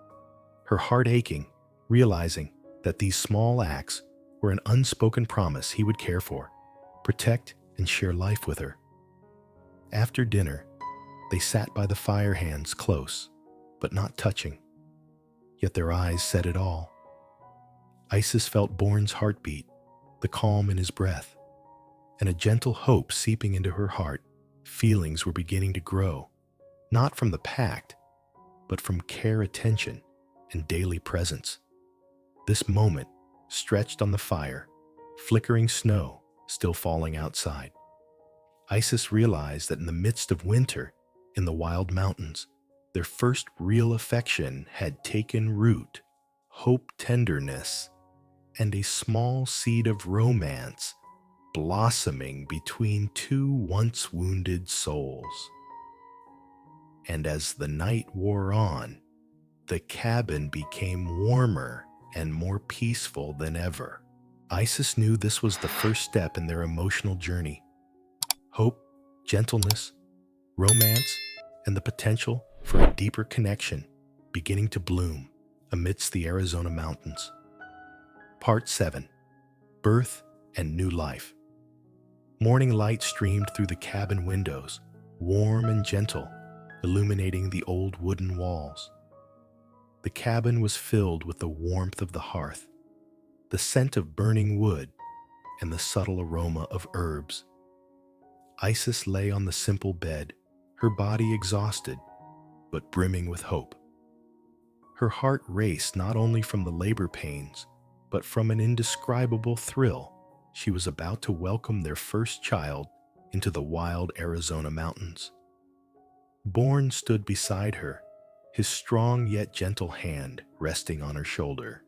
her heart aching, realizing that these small acts were an unspoken promise he would care for, protect, and share life with her. After dinner, they sat by the fire, hands close, but not touching. Yet their eyes said it all. Isis felt Bourne's heartbeat, the calm in his breath, and a gentle hope seeping into her heart. Feelings were beginning to grow, not from the pact, but from care, attention, and daily presence. This moment stretched on the fire, flickering snow still falling outside. Isis realized that in the midst of winter, in the wild mountains, their first real affection had taken root: hope, tenderness, and a small seed of romance blossoming between two once wounded souls. And as the night wore on, the cabin became warmer and more peaceful than ever. Isis knew this was the first step in their emotional journey. Hope, gentleness, romance, and the potential for a deeper connection beginning to bloom amidst the Arizona mountains. Part 7. Birth and New Life. Morning light streamed through the cabin windows, warm and gentle, illuminating the old wooden walls. The cabin was filled with the warmth of the hearth, the scent of burning wood, and the subtle aroma of herbs. Isis lay on the simple bed, her body exhausted, but brimming with hope. Her heart raced not only from the labor pains, but from an indescribable thrill. She was about to welcome their first child into the wild Arizona mountains. Bourne stood beside her, his strong yet gentle hand resting on her shoulder.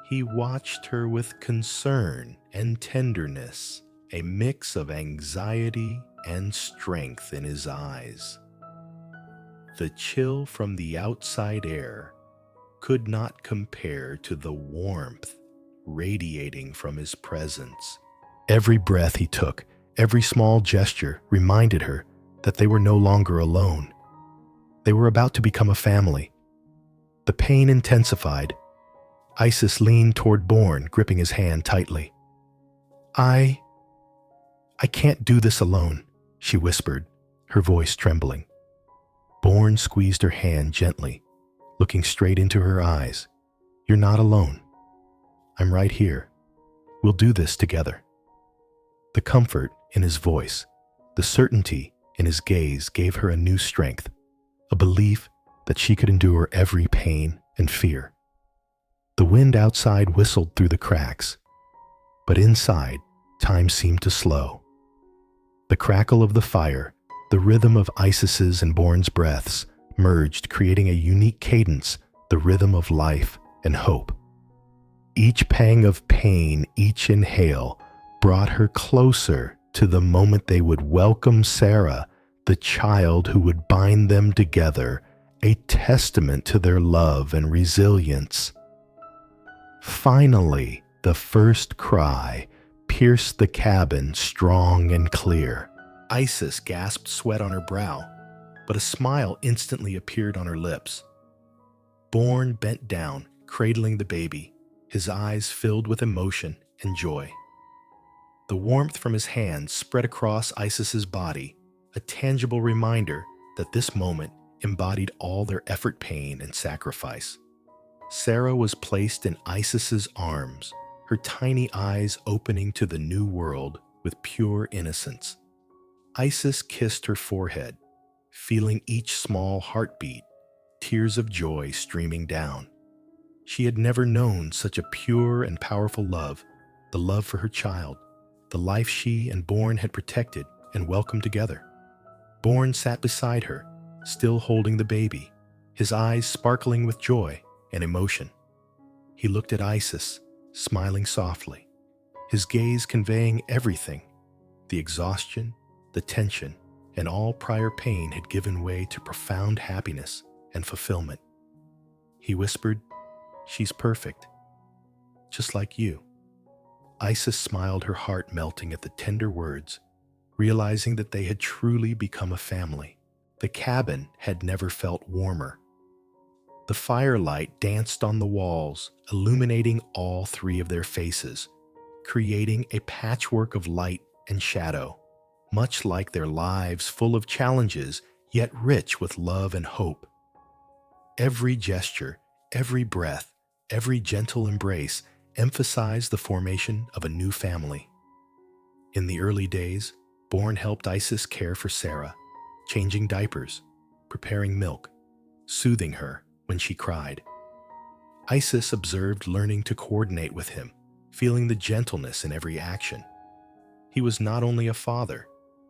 He watched her with concern and tenderness, a mix of anxiety and strength in his eyes. The chill from the outside air could not compare to the warmth radiating from his presence. Every breath he took, every small gesture reminded her that they were no longer alone. They were about to become a family. The pain intensified. Isis leaned toward Bourne, gripping his hand tightly. I can't do this alone, she whispered, her voice trembling. Bourne squeezed her hand gently, looking straight into her eyes. You're not alone. I'm right here. We'll do this together. The comfort in his voice, the certainty in his gaze gave her a new strength, a belief that she could endure every pain and fear. The wind outside whistled through the cracks, but inside, time seemed to slow. The crackle of the fire, the rhythm of Isis's and Bourne's breaths merged, creating a unique cadence, the rhythm of life and hope. Each pang of pain, each inhale, brought her closer to the moment they would welcome Sarah, the child who would bind them together, a testament to their love and resilience. Finally, the first cry pierced the cabin strong and clear. Isis gasped sweat on her brow, but a smile instantly appeared on her lips. Bourne bent down, cradling the baby, his eyes filled with emotion and joy. The warmth from his hands spread across Isis's body, a tangible reminder that this moment embodied all their effort, pain, and sacrifice. Sarah was placed in Isis's arms, her tiny eyes opening to the new world with pure innocence. Isis kissed her forehead, feeling each small heartbeat, tears of joy streaming down. She had never known such a pure and powerful love, the love for her child, the life she and Bourne had protected and welcomed together. Bourne sat beside her, still holding the baby, his eyes sparkling with joy and emotion. He looked at Isis, smiling softly, his gaze conveying everything. The exhaustion, the tension, and all prior pain had given way to profound happiness and fulfillment. He whispered, "She's perfect, just like you." Isis smiled, her heart melting at the tender words, realizing that they had truly become a family. The cabin had never felt warmer. The firelight danced on the walls, illuminating all three of their faces, creating a patchwork of light and shadow, much like their lives full of challenges, yet rich with love and hope. Every gesture, every breath, every gentle embrace emphasized the formation of a new family. In the early days, Bourne helped Isis care for Sarah, changing diapers, preparing milk, soothing her when she cried. Isis observed, learning to coordinate with him, feeling the gentleness in every action. He was not only a father,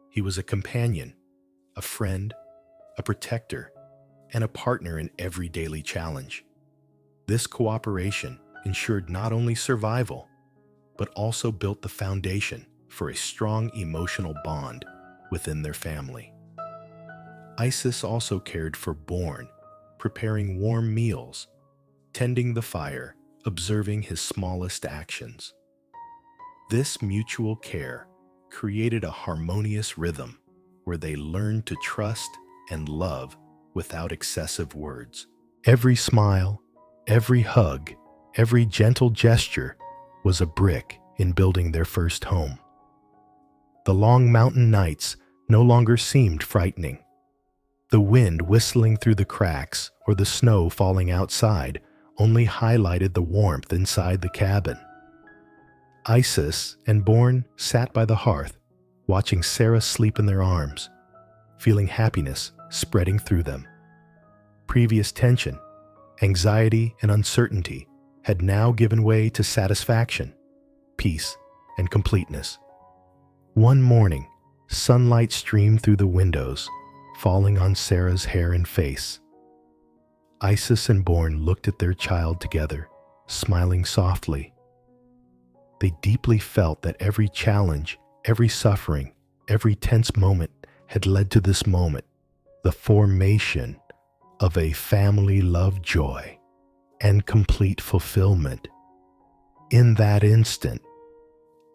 he was a companion, a friend, a protector, and a partner in every daily challenge. This cooperation ensured not only survival, but also built the foundation for a strong emotional bond within their family. Isis also cared for Bourne, preparing warm meals, tending the fire, observing his smallest actions. This mutual care created a harmonious rhythm where they learned to trust and love without excessive words. Every smile, Every hug, every gentle gesture was a brick in building their first home. The long mountain nights no longer seemed frightening. The wind whistling through the cracks or the snow falling outside only highlighted the warmth inside the cabin. Isis and Bourne sat by the hearth, watching Sarah sleep in their arms, feeling happiness spreading through them. Previous tension, anxiety, and uncertainty had now given way to satisfaction, peace, and completeness. One morning, sunlight streamed through the windows, falling on Sarah's hair and face. Isis and Bourne looked at their child together, smiling softly. They deeply felt that every challenge, every suffering, every tense moment had led to this moment, the formation of a family love, joy, and complete fulfillment. In that instant,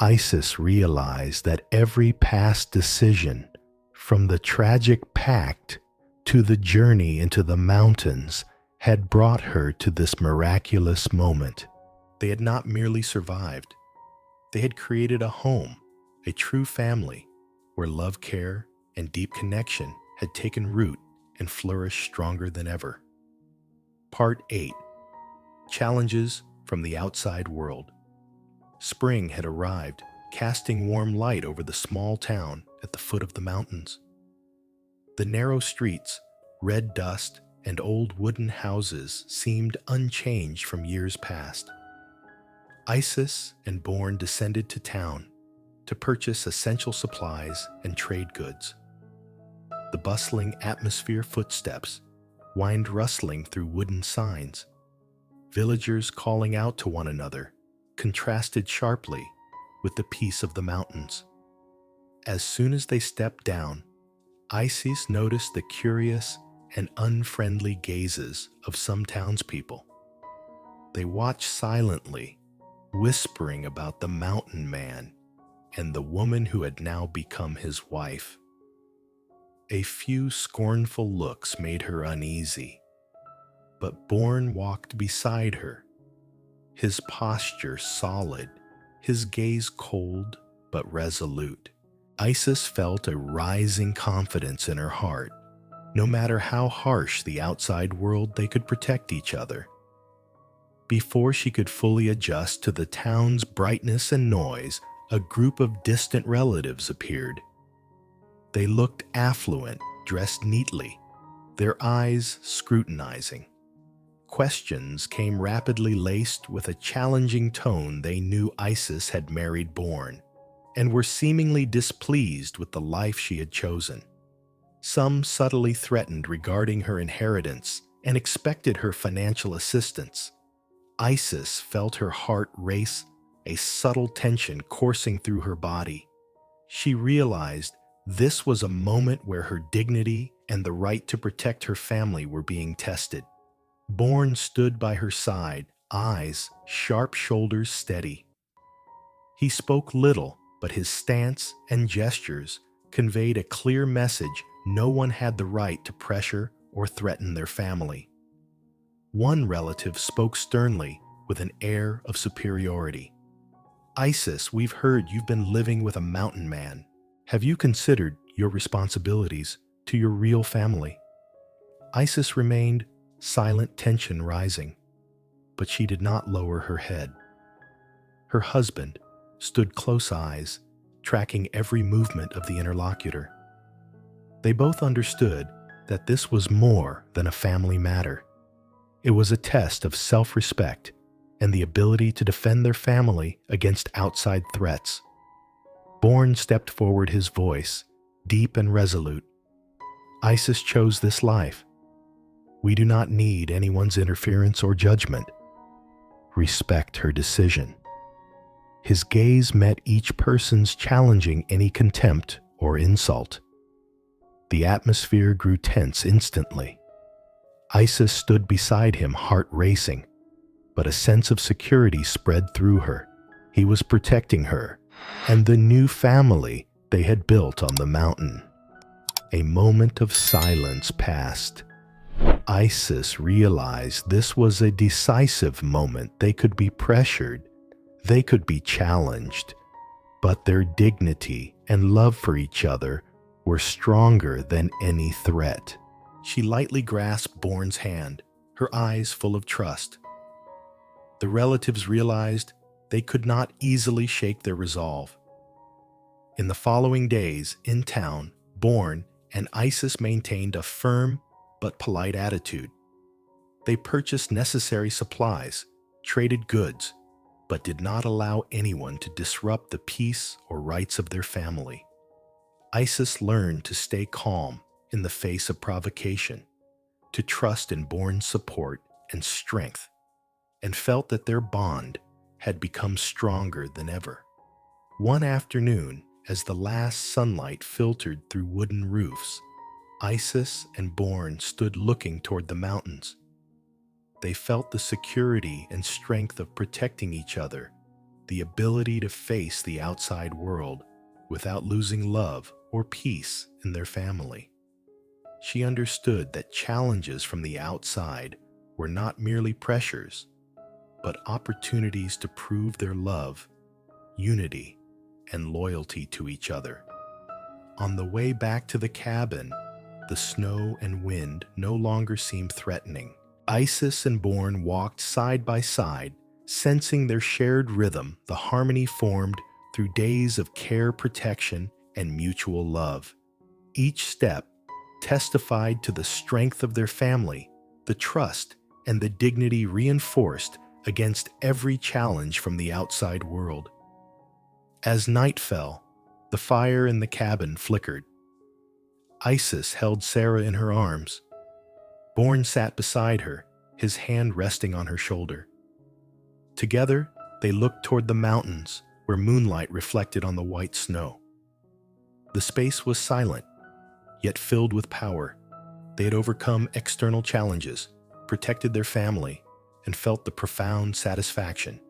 Isis realized that every past decision, from the tragic pact to the journey into the mountains, had brought her to this miraculous moment. They had not merely survived. They had created a home, a true family, where love, care, and deep connection had taken root and flourished stronger than ever. Part 8. Challenges from the outside world. Spring had arrived, casting warm light over the small town at the foot of the mountains. The narrow streets, red dust, and old wooden houses seemed unchanged from years past. Isis and Bourne descended to town to purchase essential supplies and trade goods. The bustling atmosphere footsteps wind rustling through wooden signs. Villagers calling out to one another contrasted sharply with the peace of the mountains. As soon as they stepped down, Isis noticed the curious and unfriendly gazes of some townspeople. They watched silently, whispering about the mountain man and the woman who had now become his wife. A few scornful looks made her uneasy, but Bourne walked beside her, his posture solid, his gaze cold but resolute. Isis felt a rising confidence in her heart. No matter how harsh the outside world, they could protect each other. Before she could fully adjust to the town's brightness and noise, a group of distant relatives appeared. They looked affluent, dressed neatly, their eyes scrutinizing. Questions came rapidly laced with a challenging tone. They knew Isis had married Bourne and were seemingly displeased with the life she had chosen. Some subtly threatened regarding her inheritance and expected her financial assistance. Isis felt her heart race, a subtle tension coursing through her body. She realized this was a moment where her dignity and the right to protect her family were being tested. Bourne stood by her side, eyes, sharp, shoulders steady. He spoke little, but his stance and gestures conveyed a clear message: no one had the right to pressure or threaten their family. One relative spoke sternly with an air of superiority. "Isis, we've heard you've been living with a mountain man. Have you considered your responsibilities to your real family?" Isis remained silent, tension rising, but she did not lower her head. Her husband stood close eyes, tracking every movement of the interlocutor. They both understood that this was more than a family matter. It was a test of self-respect and the ability to defend their family against outside threats. Bourne stepped forward, his voice deep and resolute. "Isis chose this life. We do not need anyone's interference or judgment. Respect her decision." His gaze met each person's, challenging any contempt or insult. The atmosphere grew tense instantly. Isis stood beside him, heart racing, but a sense of security spread through her. He was protecting her and the new family they had built on the mountain. A moment of silence passed. Isis realized this was a decisive moment. They could be pressured, they could be challenged, but their dignity and love for each other were stronger than any threat. She lightly grasped Bourne's hand, her eyes full of trust. The relatives realized they could not easily shake their resolve. In the following days, in town, Bourne and Isis maintained a firm but polite attitude. They purchased necessary supplies, traded goods, but did not allow anyone to disrupt the peace or rights of their family. Isis learned to stay calm in the face of provocation, to trust in Bourne's support and strength, and felt that their bond had become stronger than ever. One afternoon, as the last sunlight filtered through wooden roofs, Isis and Bourne stood looking toward the mountains. They felt the security and strength of protecting each other, the ability to face the outside world without losing love or peace in their family. She understood that challenges from the outside were not merely pressures, but opportunities to prove their love, unity, and loyalty to each other. On the way back to the cabin, the snow and wind no longer seemed threatening. Isis and Bourne walked side by side, sensing their shared rhythm, the harmony formed through days of care, protection, and mutual love. Each step testified to the strength of their family, the trust and the dignity reinforced against every challenge from the outside world. As night fell, the fire in the cabin flickered. Isis held Sarah in her arms. Bourne sat beside her, his hand resting on her shoulder. Together, they looked toward the mountains, where moonlight reflected on the white snow. The space was silent, yet filled with power. They had overcome external challenges, protected their family, and felt the profound satisfaction,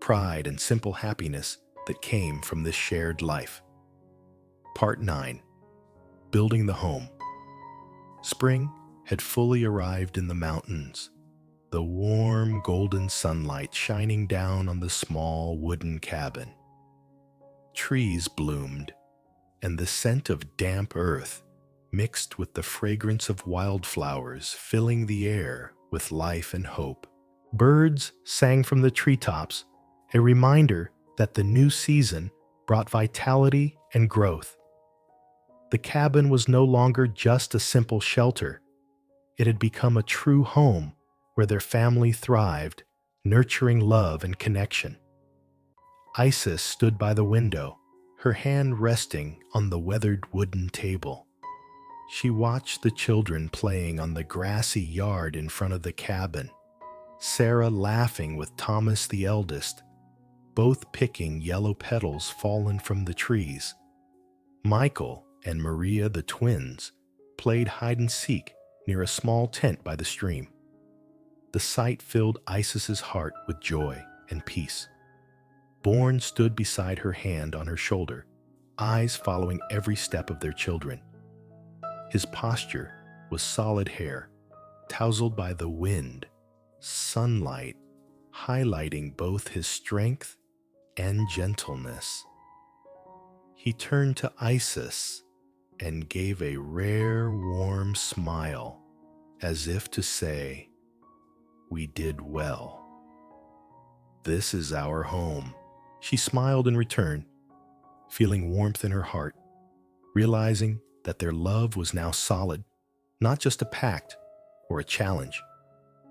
pride, and simple happiness that came from this shared life. Part 9. Building the Home. Spring had fully arrived in the mountains, the warm golden sunlight shining down on the small wooden cabin. Trees bloomed, and the scent of damp earth mixed with the fragrance of wildflowers, filling the air with life and hope. Birds sang from the treetops, a reminder that the new season brought vitality and growth. The cabin was no longer just a simple shelter. It had become a true home where their family thrived, nurturing love and connection. Isis stood by the window, her hand resting on the weathered wooden table. She watched the children playing on the grassy yard in front of the cabin, Sarah laughing with Thomas the eldest, both picking yellow petals fallen from the trees. Michael and Maria the twins played hide-and-seek near a small tent by the stream. The sight filled Isis's heart with joy and peace. Bourne stood beside her, hand on her shoulder, eyes following every step of their children. His posture was solid hair, tousled by the wind, sunlight highlighting both his strength and gentleness. He turned to Isis and gave a rare, warm smile, as if to say, "We did well. This is our home." She smiled in return, feeling warmth in her heart, realizing that their love was now solid, not just a pact or a challenge,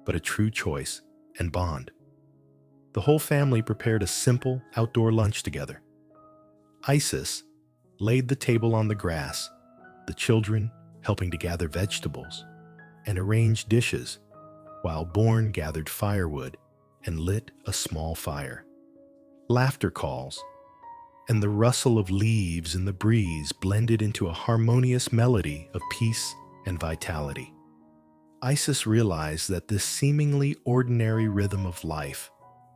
but a true choice and bond. The whole family prepared a simple outdoor lunch together. Isis laid the table on the grass, the children helping to gather vegetables and arrange dishes, while Bourne gathered firewood and lit a small fire. Laughter calls and the rustle of leaves in the breeze blended into a harmonious melody of peace and vitality. Isis realized that this seemingly ordinary rhythm of life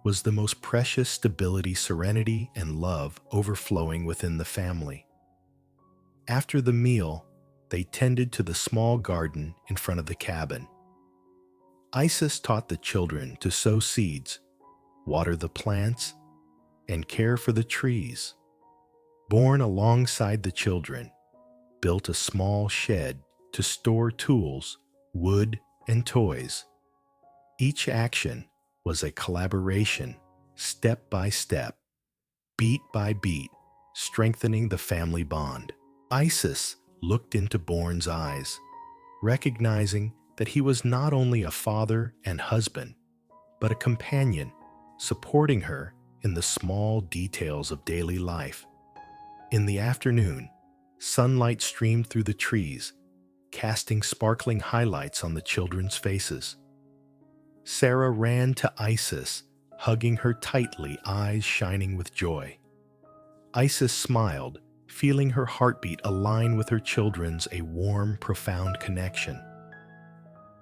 was the most precious stability, serenity, and love overflowing within the family. After the meal, they tended to the small garden in front of the cabin, Isis taught the children to sow seeds, water the plants, and care for the trees. Born alongside the children, built a small shed to store tools, wood, and toys. Each action was a collaboration, step by step, beat by beat, strengthening the family bond. Isis looked into Bourne's eyes, recognizing that he was not only a father and husband, but a companion, supporting her in the small details of daily life. In the afternoon, sunlight streamed through the trees, casting sparkling highlights on the children's faces. Sarah ran to Isis, hugging her tightly, eyes shining with joy. Isis smiled, feeling her heartbeat align with her children's, a warm, profound connection.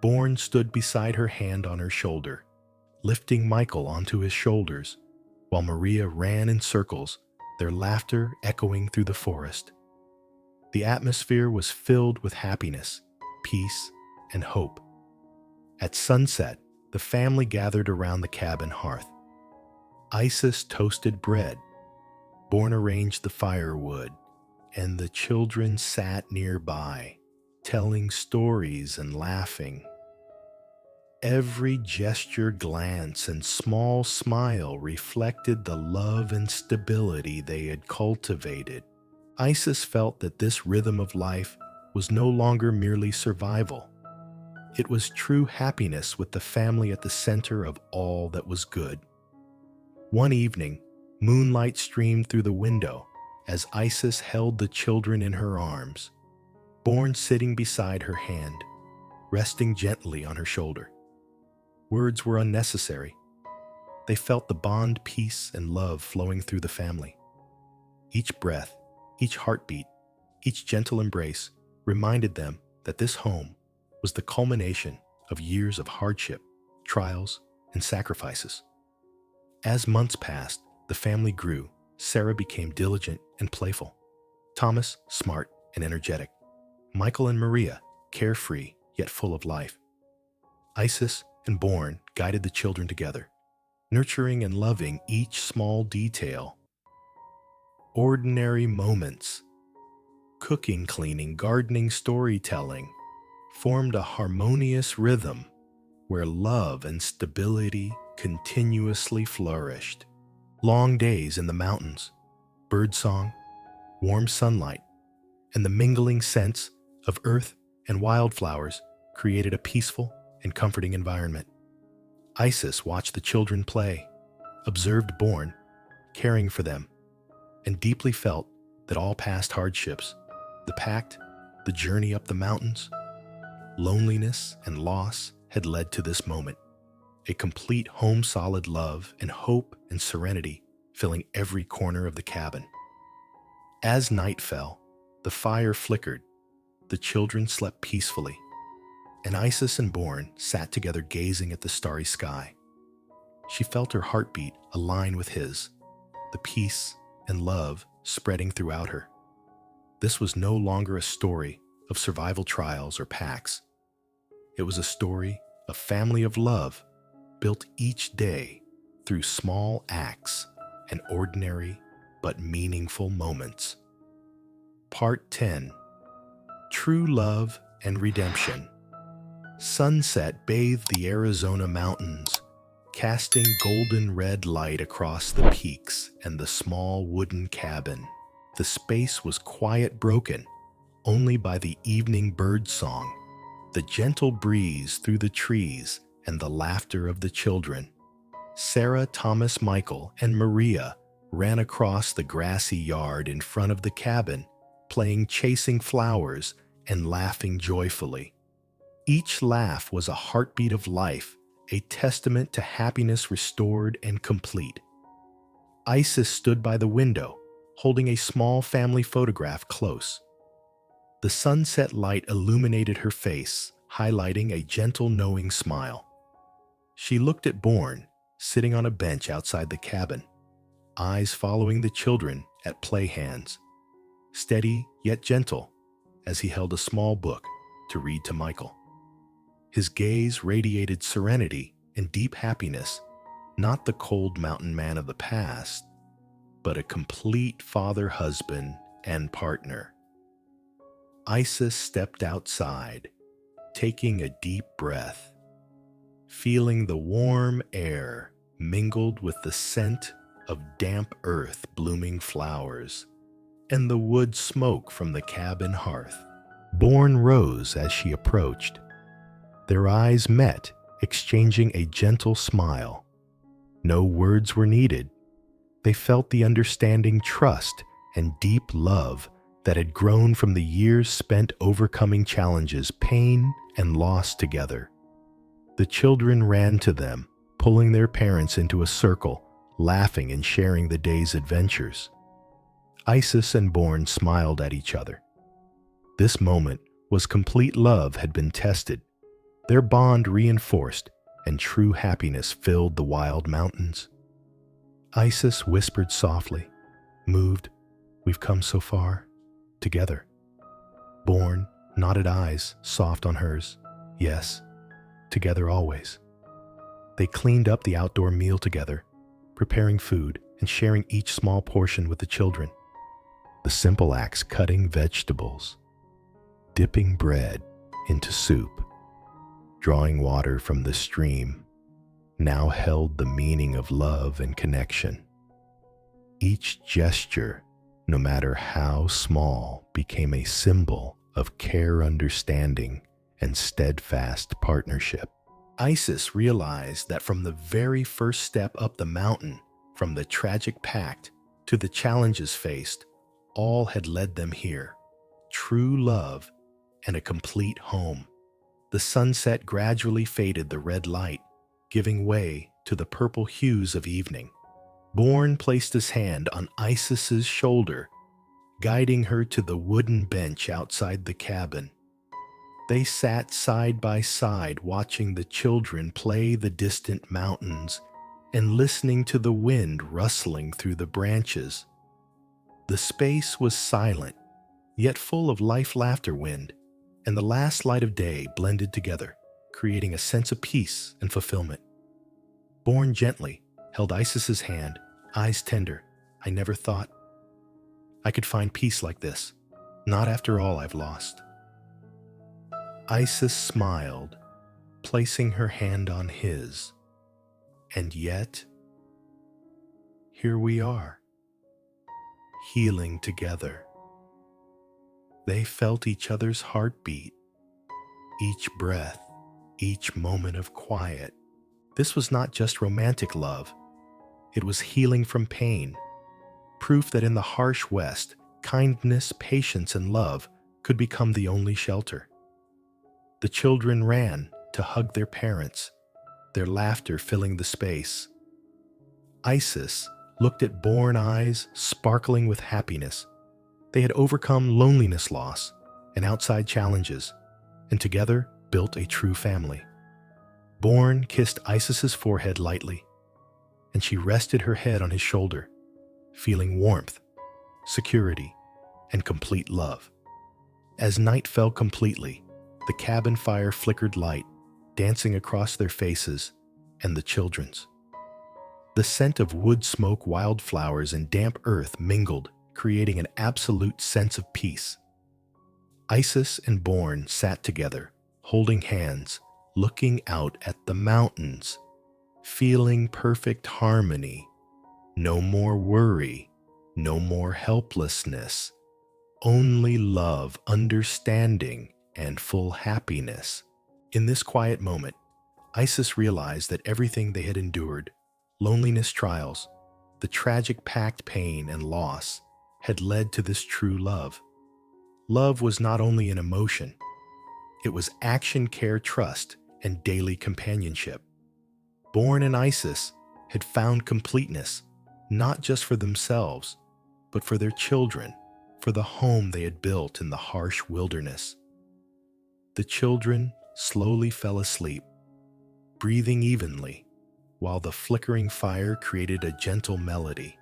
Bourne stood beside her, hand on her shoulder, lifting Michael onto his shoulders, while Maria ran in circles, their laughter echoing through the forest. The atmosphere was filled with happiness, peace, and hope. At sunset, the family gathered around the cabin hearth. Isis toasted bread, Bourne arranged the firewood, and the children sat nearby, telling stories and laughing. Every gesture, glance, and small smile reflected the love and stability they had cultivated. Isis felt that this rhythm of life was no longer merely survival. It was true happiness, with the family at the center of all that was good. One evening, moonlight streamed through the window as Isis held the children in her arms, Bourne sitting beside her, hand resting gently on her shoulder. Words were unnecessary. They felt the bond, peace, and love flowing through the family. Each breath, each heartbeat, each gentle embrace reminded them that this home was the culmination of years of hardship, trials, and sacrifices. As months passed, the family grew. Sarah became diligent and playful. Thomas, smart and energetic. Michael and Maria, carefree yet full of life. Isis and Bourne guided the children together, nurturing and loving each small detail. Ordinary moments, cooking, cleaning, gardening, storytelling, formed a harmonious rhythm where love and stability continuously flourished. Long days in the mountains, birdsong, warm sunlight, and the mingling scents of earth and wildflowers created a peaceful and comforting environment. Isis watched the children play, observed Bourne, caring for them, and deeply felt that all past hardships, the pact, the journey up the mountains, loneliness, and loss had led to this moment, a complete home, solid love and hope and serenity filling every corner of the cabin. As night fell, the fire flickered, the children slept peacefully, and Isis and Bourne sat together gazing at the starry sky. She felt her heartbeat align with his, the peace and love spreading throughout her. This was no longer a story of survival trials or pacts. It was a story of family of love, built each day through small acts and ordinary but meaningful moments. Part 10. True Love and Redemption. Sunset bathed the Arizona mountains, casting golden red light across the peaks and the small wooden cabin. The space was quiet, broken only by the evening bird song, the gentle breeze through the trees, and the laughter of the children. Sarah, Thomas, Michael, and Maria ran across the grassy yard in front of the cabin, playing chasing flowers and laughing joyfully. Each laugh was a heartbeat of life, a testament to happiness restored and complete. Isis stood by the window, holding a small family photograph close. The sunset light illuminated her face, highlighting a gentle, knowing smile. She looked at Bourne, sitting on a bench outside the cabin, eyes following the children at play hands, steady yet gentle as he held a small book to read to Michael. His gaze radiated serenity and deep happiness, not the cold mountain man of the past, but a complete father-husband and partner. Isis stepped outside, taking a deep breath, feeling the warm air mingled with the scent of damp earth, blooming flowers, and the wood smoke from the cabin hearth. Bourne rose as she approached. Their eyes met, exchanging a gentle smile. No words were needed. They felt the understanding trust and deep love that had grown from the years spent overcoming challenges, pain, and loss together. The children ran to them, pulling their parents into a circle, laughing and sharing the day's adventures. Isis and Bourne smiled at each other. This moment was complete. Love had been tested, their bond reinforced, and true happiness filled the wild mountains. Isis whispered softly, moved, "We've come so far, together." Bourne nodded, eyes soft on hers, "Yes, together always." They cleaned up the outdoor meal together, preparing food and sharing each small portion with the children. The simple acts, cutting vegetables, dipping bread into soup, drawing water from the stream, now held the meaning of love and connection. Each gesture, no matter how small, became a symbol of care, understanding, and steadfast partnership. Isis realized that from the very first step up the mountain, from the tragic pact to the challenges faced, all had led them here: true love and a complete home. The sunset gradually faded the red light, giving way to the purple hues of evening. Bourne placed his hand on Isis's shoulder, guiding her to the wooden bench outside the cabin. They sat side by side, watching the children play the distant mountains and listening to the wind rustling through the branches. The space was silent, yet full of life, laughter, wind, and the last light of day blended together, creating a sense of peace and fulfillment. Bourne gently held Isis's hand, eyes tender. "I never thought I could find peace like this, not after all I've lost." Isis smiled, placing her hand on his. "And yet, here we are, healing together." They felt each other's heartbeat, each breath, each moment of quiet. This was not just romantic love. It was healing from pain, proof that in the harsh West, kindness, patience, and love could become the only shelter. The children ran to hug their parents, their laughter filling the space. Isis looked at Bourne, eyes sparkling with happiness. They had overcome loneliness, loss, and outside challenges, and together built a true family. Bourne kissed Isis's forehead lightly, and she rested her head on his shoulder, feeling warmth, security, and complete love. As night fell completely, the cabin fire flickered light, dancing across their faces and the children's. The scent of wood smoke, wildflowers, and damp earth mingled, creating an absolute sense of peace. Isis and Bourne sat together, holding hands, looking out at the mountains, feeling perfect harmony. No more worry, no more helplessness, only love, understanding, and full happiness. In this quiet moment, Isis realized that everything they had endured, loneliness, trials, the tragic pact, pain, and loss, had led to this true love. Love was not only an emotion, it was action, care, trust, and daily companionship. Bourne and Isis had found completeness, not just for themselves, but for their children, for the home they had built in the harsh wilderness. The children slowly fell asleep, breathing evenly, while the flickering fire created a gentle melody.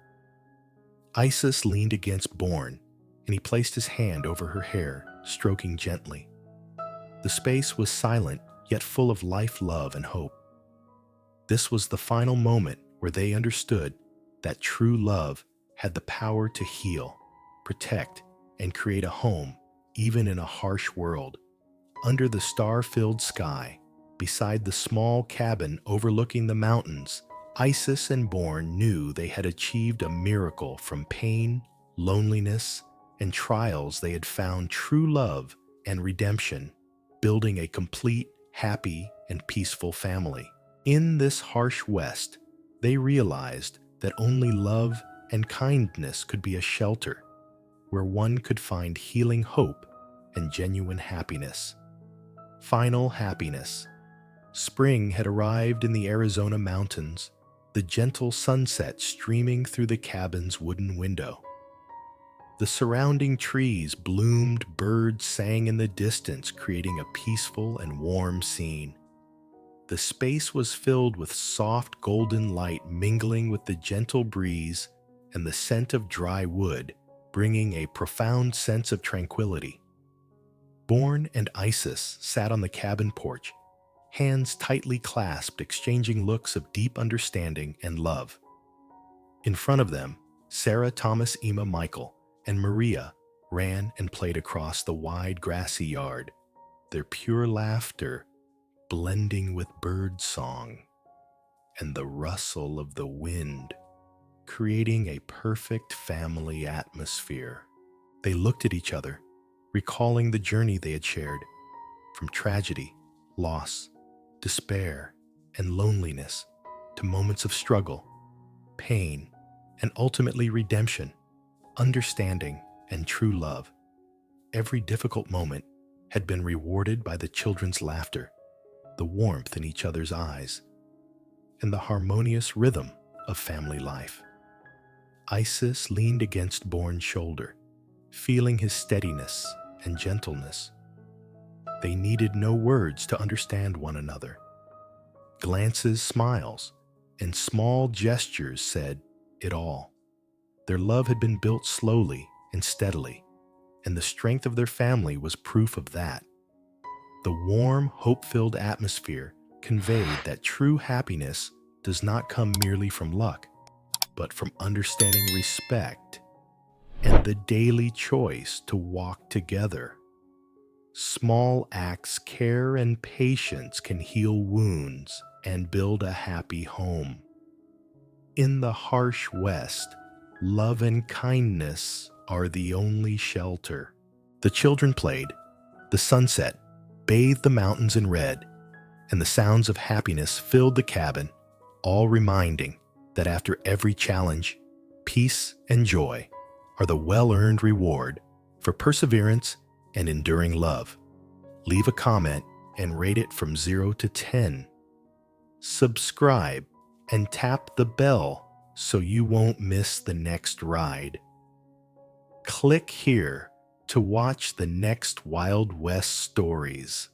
Isis leaned against Bourne, and he placed his hand over her hair, stroking gently. The space was silent, yet full of life, love, and hope. This was the final moment where they understood that true love had the power to heal, protect, and create a home even in a harsh world. Under the star-filled sky, beside the small cabin overlooking the mountains, Isis and Bourne knew they had achieved a miracle. From pain, loneliness, and trials they had found true love and redemption, building a complete, happy, and peaceful family. In this harsh West, they realized that only love and kindness could be a shelter where one could find healing hope and genuine happiness. Final happiness. Spring had arrived in the Arizona mountains, the gentle sunset streaming through the cabin's wooden window. The surrounding trees bloomed, birds sang in the distance, creating a peaceful and warm scene. The space was filled with soft golden light mingling with the gentle breeze and the scent of dry wood, bringing a profound sense of tranquility. Bourne and Isis sat on the cabin porch, hands tightly clasped, exchanging looks of deep understanding and love. In front of them, Sarah, Thomas, Emma, Michael, and Maria ran and played across the wide grassy yard, their pure laughter blending with bird song and the rustle of the wind, creating a perfect family atmosphere. They looked at each other, recalling the journey they had shared, from tragedy, loss, despair, and loneliness to moments of struggle, pain, and ultimately redemption, understanding, and true love. Every difficult moment had been rewarded by the children's laughter, the warmth in each other's eyes, and the harmonious rhythm of family life. Isis leaned against Bourne's shoulder, feeling his steadiness and gentleness. They needed no words to understand one another. Glances, smiles, and small gestures said it all. Their love had been built slowly and steadily, and the strength of their family was proof of that. The warm, hope-filled atmosphere conveyed that true happiness does not come merely from luck, but from understanding, respect, and the daily choice to walk together. Small acts, care, and patience can heal wounds and build a happy home. In the harsh West, love and kindness are the only shelter. The children played. The sunset bathed the mountains in red, and the sounds of happiness filled the cabin, all reminding that after every challenge, peace and joy are the well-earned reward for perseverance and enduring love. Leave a comment and rate it from 0 to 10. Subscribe and tap the bell so you won't miss the next ride. Click here to watch the next Wild West stories.